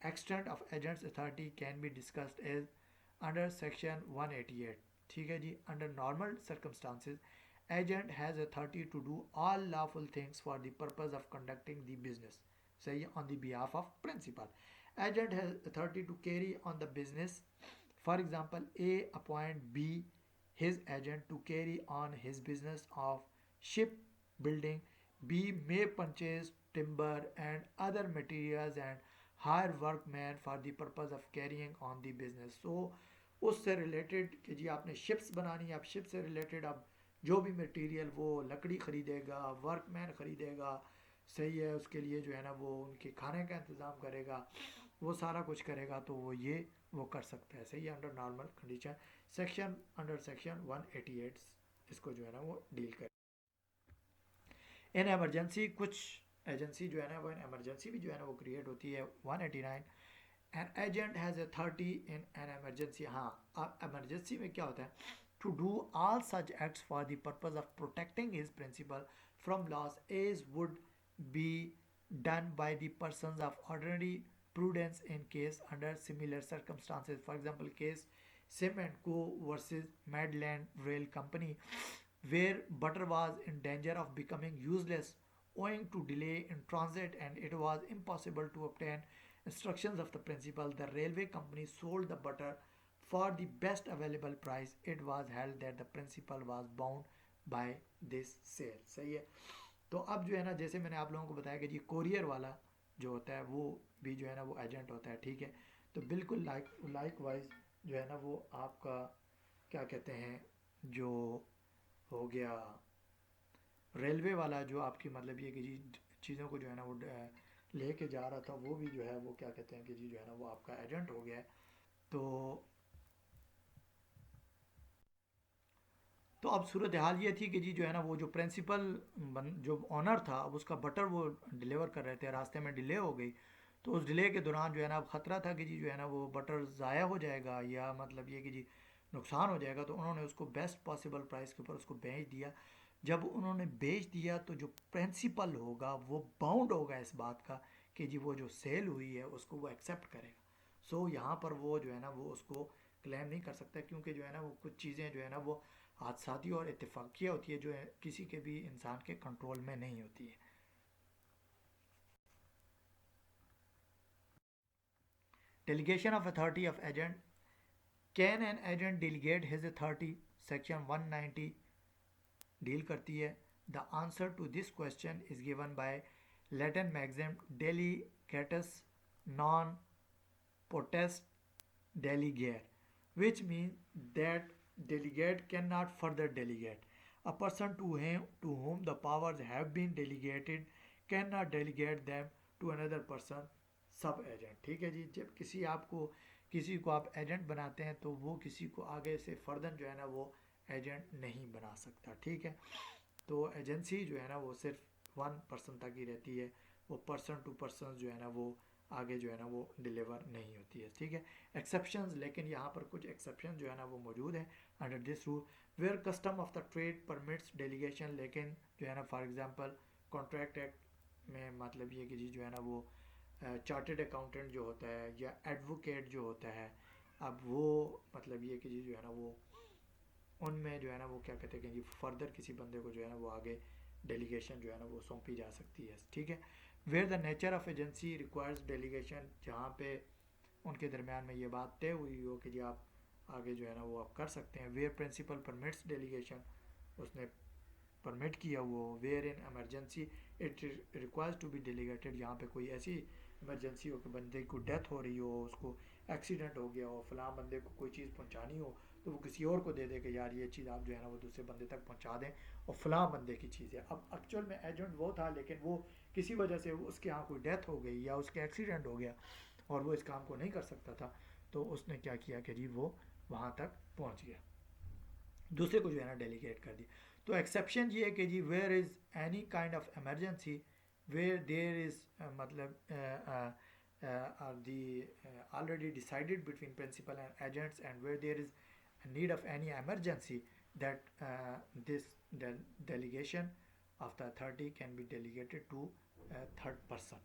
Extent of agent's authority can be discussed as under section 188। ठीक है जी। Under normal circumstances agent has authority to do all lawful things for the purpose of conducting the business, say on the behalf of principal। Agent has authority to carry on the business। For example, A appoint B his agent to carry on his business of ship building। B may purchase timber and other materials and hire workmen for the purpose of carrying on the business। So उससे रिलेटेड कि जी आपने शिप्स बनानी है, आप शिप से रिलेटेड आप जो भी मटेरियल वो लकड़ी ख़रीदेगा, वर्कमैन ख़रीदेगा, सही है, उसके लिए जो है ना वो उनके खाने का इंतज़ाम करेगा, वो सारा कुछ करेगा, तो वो कर सकता है। सही है। Under normal condition under section 188 इसको जो है ना वो डील करे। इन एमरजेंसी कुछ एजेंसी जो है ना वो इन एमरजेंसी भी जो है ना वो क्रिएट होती है 189. An agent has authority in an emergency. हाँ, अब एमरजेंसी में क्या होता है, to do all such acts for the purpose of protecting his principal from loss as would be done by the persons of ordinary prudence in case under similar circumstances. For example, case Sim and Co versus Madland Rail Company, where butter was in danger of becoming useless owing to delay in transit and it was impossible to obtain instructions of the principal. The railway company sold the butter for the best available price. It was held that the principal was bound by this sale. सही है. तो अब जो है ना, जैसे मैंने आप लोगों को बताया कि जी कोरियर वाला जो होता है वो भी जो है ना वो एजेंट होता है. ठीक है, तो बिल्कुल लाइक वाइज जो है ना वो आपका क्या कहते हैं, जो हो गया रेलवे वाला जो आपकी मतलब ये कि जी चीज़ों को जो है ना वो लेके जा रहा था, वो भी जो है वो क्या कहते हैं कि जी जो है ना वो आपका एजेंट हो गया है. तो तो अब सूरत हाल ये थी कि जी जो है ना वो जो प्रिंसिपल जो ऑनर था, अब उसका बटर वो डिलीवर कर रहे थे, रास्ते में डिले हो गई. तो उस डिले के दौरान जो है ना अब ख़तरा था कि जी जो है ना वो बटर ज़ाया हो जाएगा या मतलब ये कि जी नुकसान हो जाएगा. तो उन्होंने उसको बेस्ट पॉसिबल प्राइस के ऊपर उसको बेच दिया. जब उन्होंने बेच दिया तो जो प्रिंसिपल होगा वो बाउंड होगा इस बात का कि जी वो जो सेल हुई है उसको वो एक्सेप्ट करेगा. सो यहाँ पर वो जो है ना वो उसको क्लेम नहीं कर सकता, क्योंकि जो है ना वो कुछ चीज़ें जो है ना वो हादसाती और इत्तेफाकिया होती है, जो है किसी के भी इंसान के कंट्रोल में नहीं होती है. Delegation of authority of agent. Can an agent delegate his authority, section 190 deal करती है. The answer to this question is given by Latin maxim डेलीगेटस नॉन potest delegare, which means that delegate cannot further delegate. A person to whom the powers have been delegated cannot delegate them to another person, सब एजेंट. ठीक है जी, जब किसी को आप एजेंट बनाते हैं तो वो किसी को आगे से फर्दर जो है ना वो एजेंट नहीं बना सकता. ठीक है, तो एजेंसी जो है ना वो सिर्फ 1 पर्सन तक ही रहती है, वो पर्सन टू पर्सन जो है ना वो आगे जो है ना वो डिलीवर नहीं होती है. ठीक है, एक्सेप्शंस, लेकिन यहाँ पर कुछ एक्सेप्शन जो है ना वो मौजूद है under this rule. Where custom of the trade permits delegation, लेकिन जो है ना फॉर एग्जांपल कॉन्ट्रैक्ट एक्ट में मतलब ये कि जी जो है ना वो चार्टेड अकाउंटेंट जो होता है या एडवोकेट जो होता है, अब वो मतलब ये कि जी जो है ना वो उनमें जो है ना वो क्या कहते हैं कि फर्दर किसी बंदे को जो है ना वो आगे डेलीगेशन जो है ना वो सौंपी जा सकती है. ठीक है, where the nature of agency requires delegation, जहाँ पे उनके दरमियान में ये बात तय हुई हो कि जी आप आगे जो है ना वो आप कर सकते हैं. वेयर प्रिंसिपल परमिट्स डेलीगेशन, उसने परमिट किया वो. Where in emergency it requires to be delegated, यहाँ पे कोई ऐसी इमरजेंसी हो कि बंदे को डेथ हो रही हो, उसको एक्सीडेंट हो गया हो, फलां बंदे को कोई चीज़ पहुँचानी हो, तो वो किसी और को दे दे कि यार ये चीज़ आप जो है ना वो दूसरे बंदे तक पहुँचा दें और फलां बंदे की चीज़ है. अब एक्चुअल में एजेंट वो था, लेकिन वो किसी वजह से उसके यहाँ कोई डेथ हो गई या उसके एक्सीडेंट हो गया और वो इस काम को नहीं कर सकता था, तो उसने क्या किया कि जी वो वहाँ तक पहुँच गया, दूसरे को जो है ना डेलीगेट कर दिया. तो एक्सेप्शन ये है कि जी where is any kind of emergency where there is मतलब are the already decided between principal and agents, and where there is a need of any emergency, that this delegation of the authority can be delegated to a third person.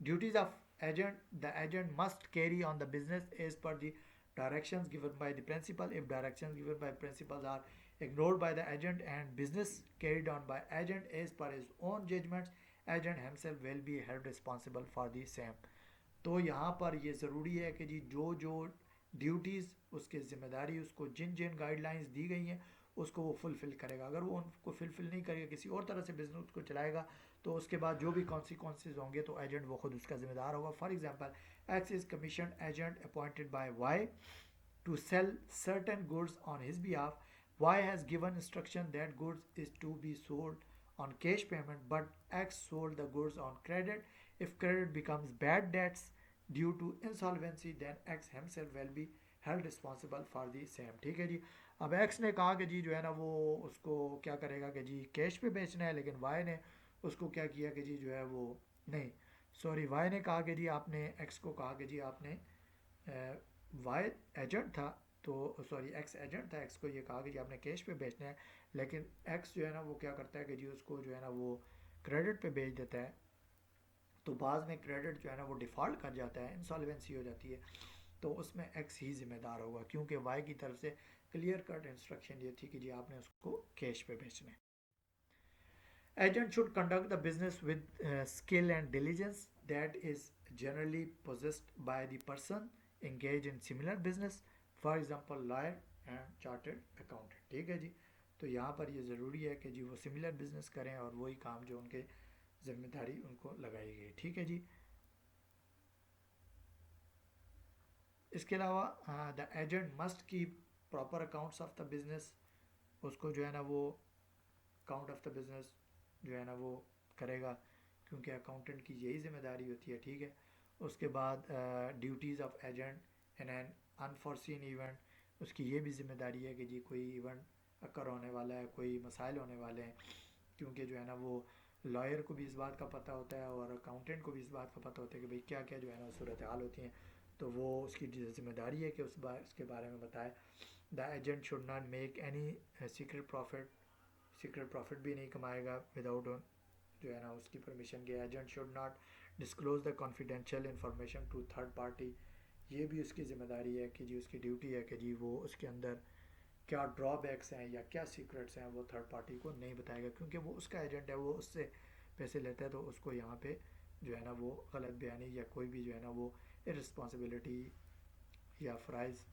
Duties of agent: the agent must carry on the business as per the directions given by the principal. If directions given by principals are ignored by the agent and business carried on by agent as per his own judgments, agent himself will be held responsible for the same. तो यहाँ पर ये ज़रूरी है कि जी जो जो ड्यूटीज़ उसके ज़िम्मेदारी उसको जिन जिन गाइडलाइंस दी गई हैं उसको वो फुलफ़िल करेगा. अगर वो उनको फुलफ़िल नहीं करेगा, किसी और तरह से बिजनेस को चलाएगा, तो उसके बाद जो भी कॉन्सिक्वेंसेज होंगे तो एजेंट वो खुद उसका ज़िम्मेदार होगा. For example, X is commission agent appointed by Y to sell certain goods on his behalf. Y has given instruction that goods is to be sold on cash payment, but X sold the goods on credit. If credit becomes bad debts due to insolvency, then X himself will be held responsible for the same. ठीक है जी। अब एक्स ने कहा कि जी जो है ना वो उसको क्या करेगा कि जी कैश पे बेचना है, लेकिन वाई ने उसको क्या किया कि जी जो है वो नहीं, सॉरी, वाई ने कहा कि जी आपने एक्स को कहा कि जी आपने वाई एजेंट था, तो सॉरी एक्स एजेंट था, एक्स को ये कहा कि जी आपने कैश पे बेचना है, लेकिन एक्स जो है ना वो क्या करता है कि जी उसको जो है ना वो क्रेडिट पे बेच देता है। तो बाद में क्रेडिट जो है ना वो डिफ़ॉल्ट कर जाता है, इंसॉल्वेंसी हो जाती है, तो उसमें एक्स ही जिम्मेदार होगा, क्योंकि वाई की तरफ से क्लियर कट इंस्ट्रक्शन ये थी कि जी आपने उसको कैश पे बेचना है। Agent should conduct the business with skill and diligence that is generally possessed by the person engaged in similar business, for example lawyer and chartered accountant। ठीक है जी। तो यहाँ पर ये ज़रूरी है कि जी वो सिमिलर बिजनेस करें और वही काम जो उनके जिम्मेदारी उनको लगाई गई। ठीक है जी। इसके अलावा the agent must keep proper accounts of the business, उसको जो है ना वो अकाउंट ऑफ द बिजनेस जो है ना वो करेगा, क्योंकि अकाउंटेंट की यही जिम्मेदारी होती है। ठीक है। उसके बाद duties of agent in an unforeseen event, उसकी ये भी जिम्मेदारी है कि जी कोई इवेंट अकर होने वाला है, कोई मसाइल होने वाले हैं, क्योंकि जो है ना वो लॉयर को भी इस बात का पता होता है और अकाउंटेंट को भी इस बात का पता होता है कि भाई क्या क्या जो है ना सूरत हाल होती हैं, तो वो उसकी जिम्मेदारी है कि उसके बारे में बताए। The agent should not make any secret profit, secret profit भी नहीं कमाएगा विदाउट जो है ना उसकी परमिशन के। Agent should not disclose the confidential information to third party, ये भी उसकी ज़िम्मेदारी है कि जी उसकी ड्यूटी है कि जी वो उसके अंदर क्या ड्रॉबैक्स हैं या क्या सीक्रेट्स हैं वो थर्ड पार्टी को नहीं बताएगा, क्योंकि वो उसका एजेंट है, वो उससे पैसे लेता है, तो उसको यहाँ पे जो है ना वो गलत बयानी या कोई भी जो है ना वो इररिस्पॉन्सिबिलिटी या फ़राइज़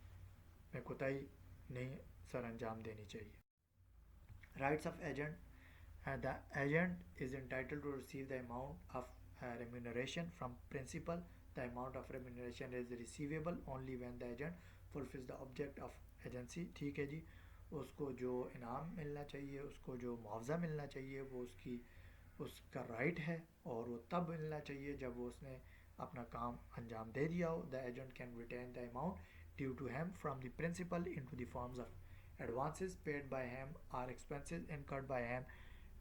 में कोताही नहीं सर अंजाम देनी चाहिए। Rights of agent, the agent is entitled to receive the amount of remuneration from principal. The amount of remuneration is receivable only when the agent fulfills the object of agency। ठीक है जी। उसको जो इनाम मिलना चाहिए, उसको जो मुआवजा मिलना चाहिए, वो उसका राइट है, और वो तब मिलना चाहिए जब वो उसने अपना काम अंजाम दे दिया हो। The agent can retain the amount due to him from the principal in to the forms of advances paid by him or expenses incurred by him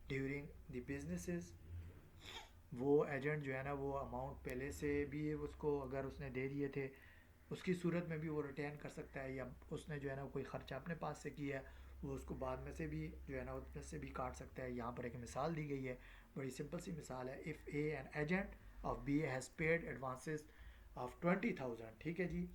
during the businesses. वो एजेंट जो है ना वो अमाउंट पहले से भी उसको अगर उसने दे दिए थे उसकी सूरत में भी वो रिटेन कर सकता है, या उसने जो है ना कोई ख़र्चा अपने पास से किया है वो उसको बाद में से भी जो है ना उसमें से भी काट सकता है। यहाँ पर एक मिसाल दी गई है, बड़ी सिंपल सी मिसाल है। If A an agent of B has paid advances of 20,000। ठीक है जी।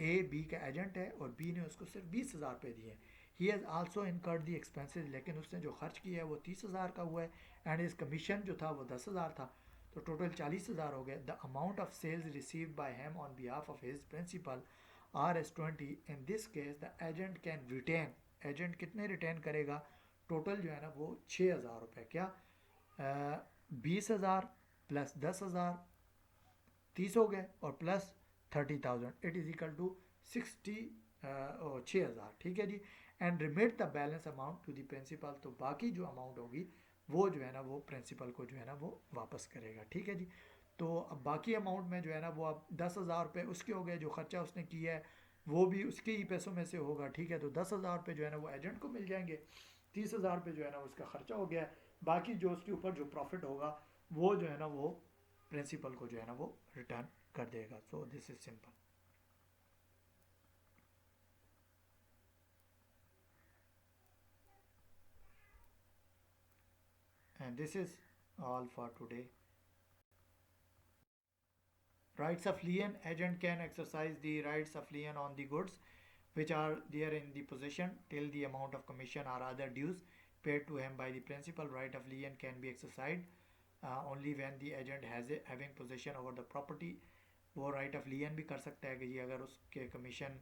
ए बी का एजेंट है और बी ने उसको सिर्फ 20,000 रुपये दिए हैं। He has also incurred the expenses, लेकिन उसने जो खर्च किया है वो 30,000 का हुआ है, एंड इस कमीशन जो था वो 10,000 था, तो टोटल 40,000 हो गए। The amount of sales received by him on behalf of his principal are R 20। In this case the agent can retain, agent कितने रिटेन करेगा, टोटल जो है ना वो 6,000 रुपये, क्या 20,000 प्लस 10,000 30 हो गए, और plus 30,000 it is equal to 6,000। ठीक है जी। And remit the balance amount to the principal, तो बाकी जो अमाउंट होगी वो जो है ना वो प्रिंसिपल को जो है ना वो वापस करेगा। ठीक है जी। तो अब बाकी अमाउंट में जो है ना वो अब 10,000 रुपये उसके हो गए, जो खर्चा उसने किया है वो भी उसके ही पैसों में से होगा। ठीक है। तो 10,000 रुपये जो है ना वो एजेंट को मिल जाएंगे, 30,000 रुपये जो है ना उसका खर्चा हो गया है, बाकी जो उसके ऊपर जो प्रॉफिट होगा वो जो है ना वो प्रिंसिपल को जो है ना वो रिटर्न कर देगा। सो this is simple. And this is all for today. Rights of lien, agent can exercise the rights of lien on the goods which are there in the possession till the amount of commission or other dues paid to him by the principal. Right of lien can be exercised only when the agent has having possession over the property. वो राइट ऑफ लियन भी कर सकता है कि जी अगर उसके कमीशन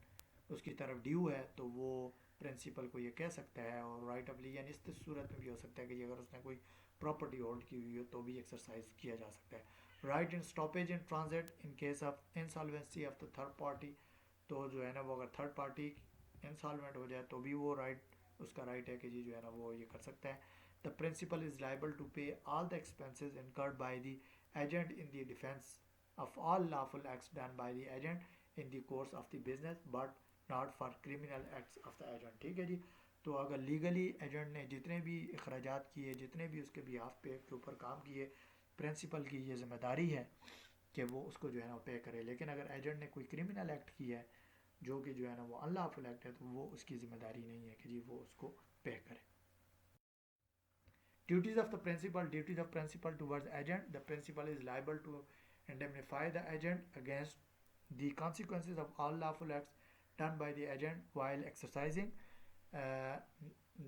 उसकी तरफ ड्यू है तो वो प्रिंसिपल को ये कह सकता है। और राइट ऑफ लियन इस सूरत में भी हो सकता है कि जी अगर उसने कोई प्रॉपर्टी होल्ड की हुई हो तो भी एक्सरसाइज किया जा सकता है। Right in stoppage in transit in case of insolvency of the third party, तो जो है ना वो अगर थर्ड पार्टी इंसॉल्वेंट हो जाए तो भी वो राइट उसका राइट है कि जी जो है ना वो ये कर सकता है। The principal is liable to pay all the expenses incurred by the agent in the defence of all lawful acts done by the agent in the course of the business, but not for criminal acts of the agent. ठीक है जी। तो अगर लीगली एजेंट ने जितने भी अखराजात किए, जितने भी उसके बिहाफ पे के ऊपर काम किए, प्रिंसिपल की ये जिम्मेदारी है कि वो उसको जो है ना पे करे। लेकिन अगर एजेंट ने कोई क्रिमिनल एक्ट किया है जो कि जो है ना वो अनलॉफुल एक्ट है, तो वो उसकी जिम्मेदारी नहीं है कि जी वो उसको पे करे। Duties of the principal. Duties of principal towards agent. The principal is liable to indemnify the agent against the consequences of all lawful acts done by the agent while exercising uh,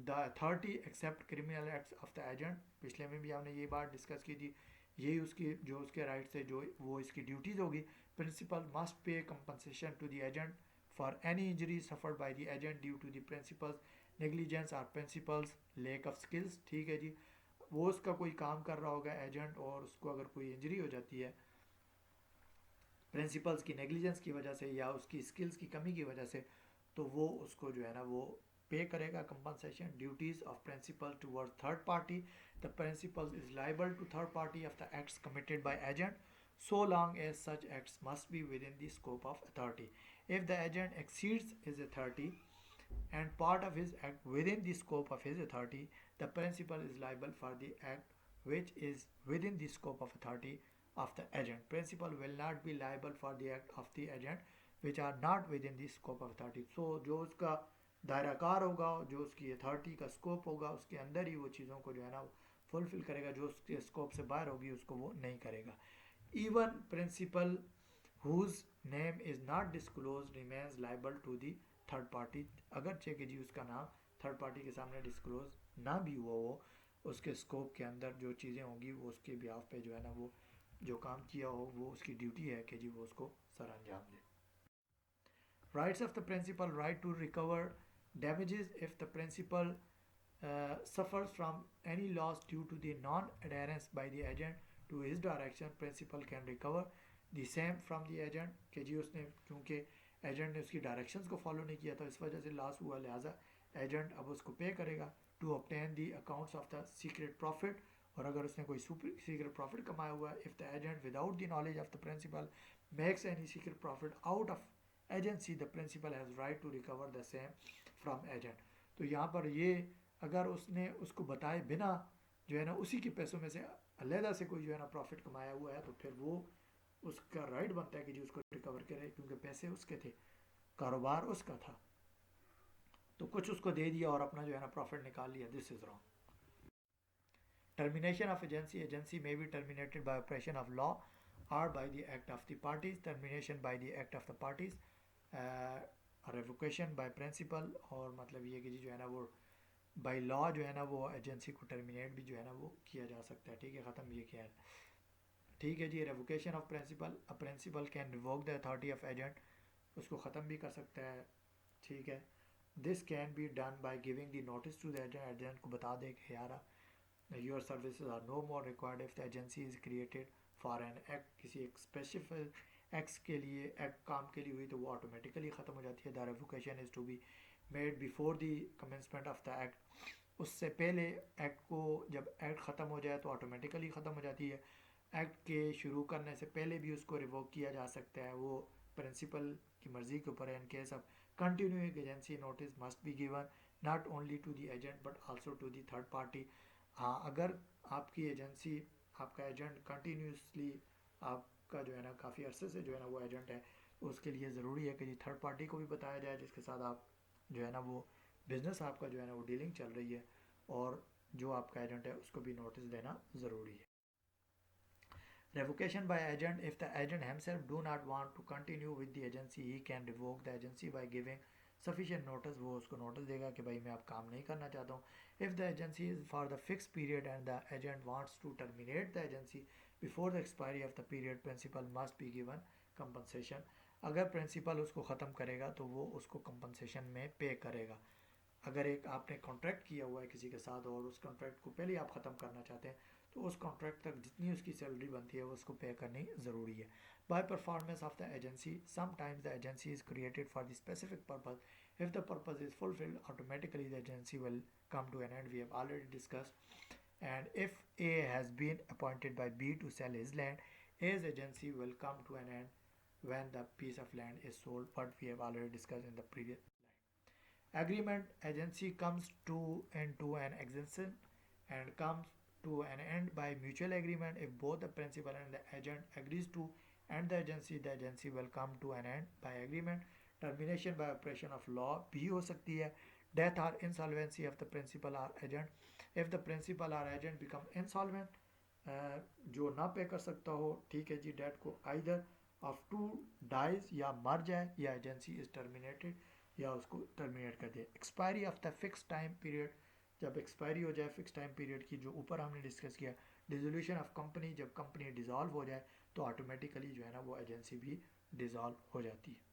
the authority except criminal acts of the agent. पिछले में भी हमने ये बात डिस्कस की थी, यही उसकी जो उसके राइट्स है, जो वो इसकी ड्यूटीज़ होगी। Principal must pay compensation to the agent for any injury suffered by the agent due to the principal's negligence और प्रिंसिपल्स लेक ऑफ स्किल्स। ठीक है जी। वो उसका कोई काम कर रहा होगा एजेंट, और उसको अगर कोई इंजरी हो जाती है प्रिंसिपल्स की नेग्लिजेंस की वजह से या उसकी स्किल्स की कमी की वजह से, तो वो उसको जो है ना वो पे करेगा compensation. Duties of principal toward third party. The principal is liable to third party of the acts committed by agent so long as such acts must be within the scope of authority. If the agent exceeds his authority and part of his act within the scope of his authority, the principal is liable for the act which is within the scope of authority of the agent. Principal will not be liable for the act of the agent which are not within the scope of authority. So जो उसका दायरा कार होगा, जो उसकी अथॉरिटी का स्कोप होगा, उसके अंदर ही वो चीज़ों को जो है ना फुलफिल करेगा। जो उसके स्कोप से बाहर होगी उसको वो नहीं करेगा। Even principal whose name is not disclosed remains liable to the third party. अगरचे कि जी उसका नाम थर्ड पार्टी के सामने डिस्क्लोज ना भी हुआ हो, उसके स्कोप के अंदर जो चीज़ें होंगी वो उसके बिहाफ पे जो है ना वो जो काम किया हो, वो उसकी ड्यूटी है कि जी वो उसको सर अंजाम दे। Rights of the principal. Right to recover damages if the principal suffers from any loss due to the non-adherence by the agent to his direction. Principal can recover the same from the agent कि जी उसने क्योंकि एजेंट ने उसकी डायरेक्शंस को फॉलो नहीं किया था, इस वजह से लॉस हुआ, लिहाजा एजेंट अब उसको पे करेगा। To obtain the accounts of the secret profit. और अगर उसने कोई सीक्रेट प्रॉफिट कमाया हुआ है, if the agent without the knowledge of the principal makes any secret profit out of agency, the principal has right to recover the same from agent. तो यहाँ पर ये अगर उसने उसको बताए बिना जो है ना उसी के पैसों में से अलहदा से कोई जो है ना प्रॉफिट कमाया हुआ है, तो फिर वो उसका राइट बनता है कि जी उसको रिकवर करे, क्योंकि पैसे उसके थे, कारोबार उसका था, तो कुछ उसको दे दिया और अपना जो है ना प्रॉफिट निकाल लिया। This is wrong. Termination of agency. Agency may be terminated by operation of law और by the act of the parties. Termination by the act of the parties. Revocation by principal, और मतलब ये कि जी जो है ना वो बाई लॉ जो है ना वो एजेंसी को टर्मिनेट भी जो है ना वो किया जा सकता है। ठीक है, ख़त्म ये किया है। ठीक है जी। Revocation of principal. A principal can revoke the authority of agent, उसको ख़त्म भी कर सकता है। ठीक है। This can be done by giving the notice to the agent. Agent को बता दे कि यार your services are no more required if the agency is created for an act. किसी एक स्पेसिफिक एक्ट्स के लिए एक्ट काम के लिए हुई तो वो ऑटोमेटिकली ख़त्म हो जाती है। The revocation is to be made before the commencement of the act. उससे पहले एक्ट को, जब एक्ट ख़त्म हो जाए तो ऑटोमेटिकली ख़त्म हो जाती है। एक्ट के शुरू करने से पहले भी उसको रिवोक किया जा सकता है, वो प्रिंसिपल की मर्ज़ी के ऊपर है। In case of continuing agency notice must be given not only to the agent but also to the third party. हाँ, अगर आपकी एजेंसी, आपका एजेंट कंटिन्यूसली आपका जो है ना काफ़ी अरसे से जो है ना वो एजेंट है, तो उसके लिए ज़रूरी है कि जी थर्ड पार्टी को भी बताया जाए जिसके साथ आप जो है ना वो बिज़नेस आपका जो है ना वो डीलिंग चल रही है, और जो आपका एजेंट है उसको भी नोटिस देना ज़रूरी है। Revocation by agent. If the agent himself do not want to continue with the agency, he can revoke the agency by giving sufficient notice. वो उसको notice देगा कि भाई मैं अब काम नहीं करना चाहता हूँ। If the agency is for the fixed period and the agent wants to terminate the agency before the expiry of the period, principal must be given compensation. अगर प्रिंसिपल उसको ख़त्म करेगा तो वो उसको कंपनसेशन में पे करेगा। अगर एक आपने कॉन्ट्रैक्ट किया हुआ है किसी के साथ और उस कॉन्ट्रैक्ट को पहले आप ख़त्म करना चाहते हैं, तो उस कॉन्ट्रैक्ट तक जितनी उसकी सैलरी बनती है वो उसको पे करनी ज़रूरी है। By performance of the agency. Sometimes the agency is created for the specific purpose. If the purpose is fulfilled automatically the agency will come to an end. We have already discussed. And if A has been appointed by B to sell his land, A's agency will come to an end when the piece of land is sold, what we have already discussed in the previous slide. Agreement agency comes to into an extension and comes to an end by mutual agreement. If both the principal and the agent agrees to end the agency will come to an end by agreement. Termination by operation of law भी हो सकती है. Death or insolvency of the principal or agent. If the principal or agent become insolvent, जो ना पे कर सकता हो, ठीक है जी, डेट को either of two dies या मर जाए या एजेंसी इज टर्मिनेटेड या उसको टर्मिनेट कर दिया. Expiry of the fix time period, जब एक्सपायरी हो जाए फिक्स टाइम पीरियड की, जो ऊपर हमने डिस्कस किया. डिसोल्यूशन ऑफ कंपनी, जब कंपनी डिसॉल्व हो जाए तो ऑटोमेटिकली जो है ना वो एजेंसी भी डिसॉल्व हो जाती है.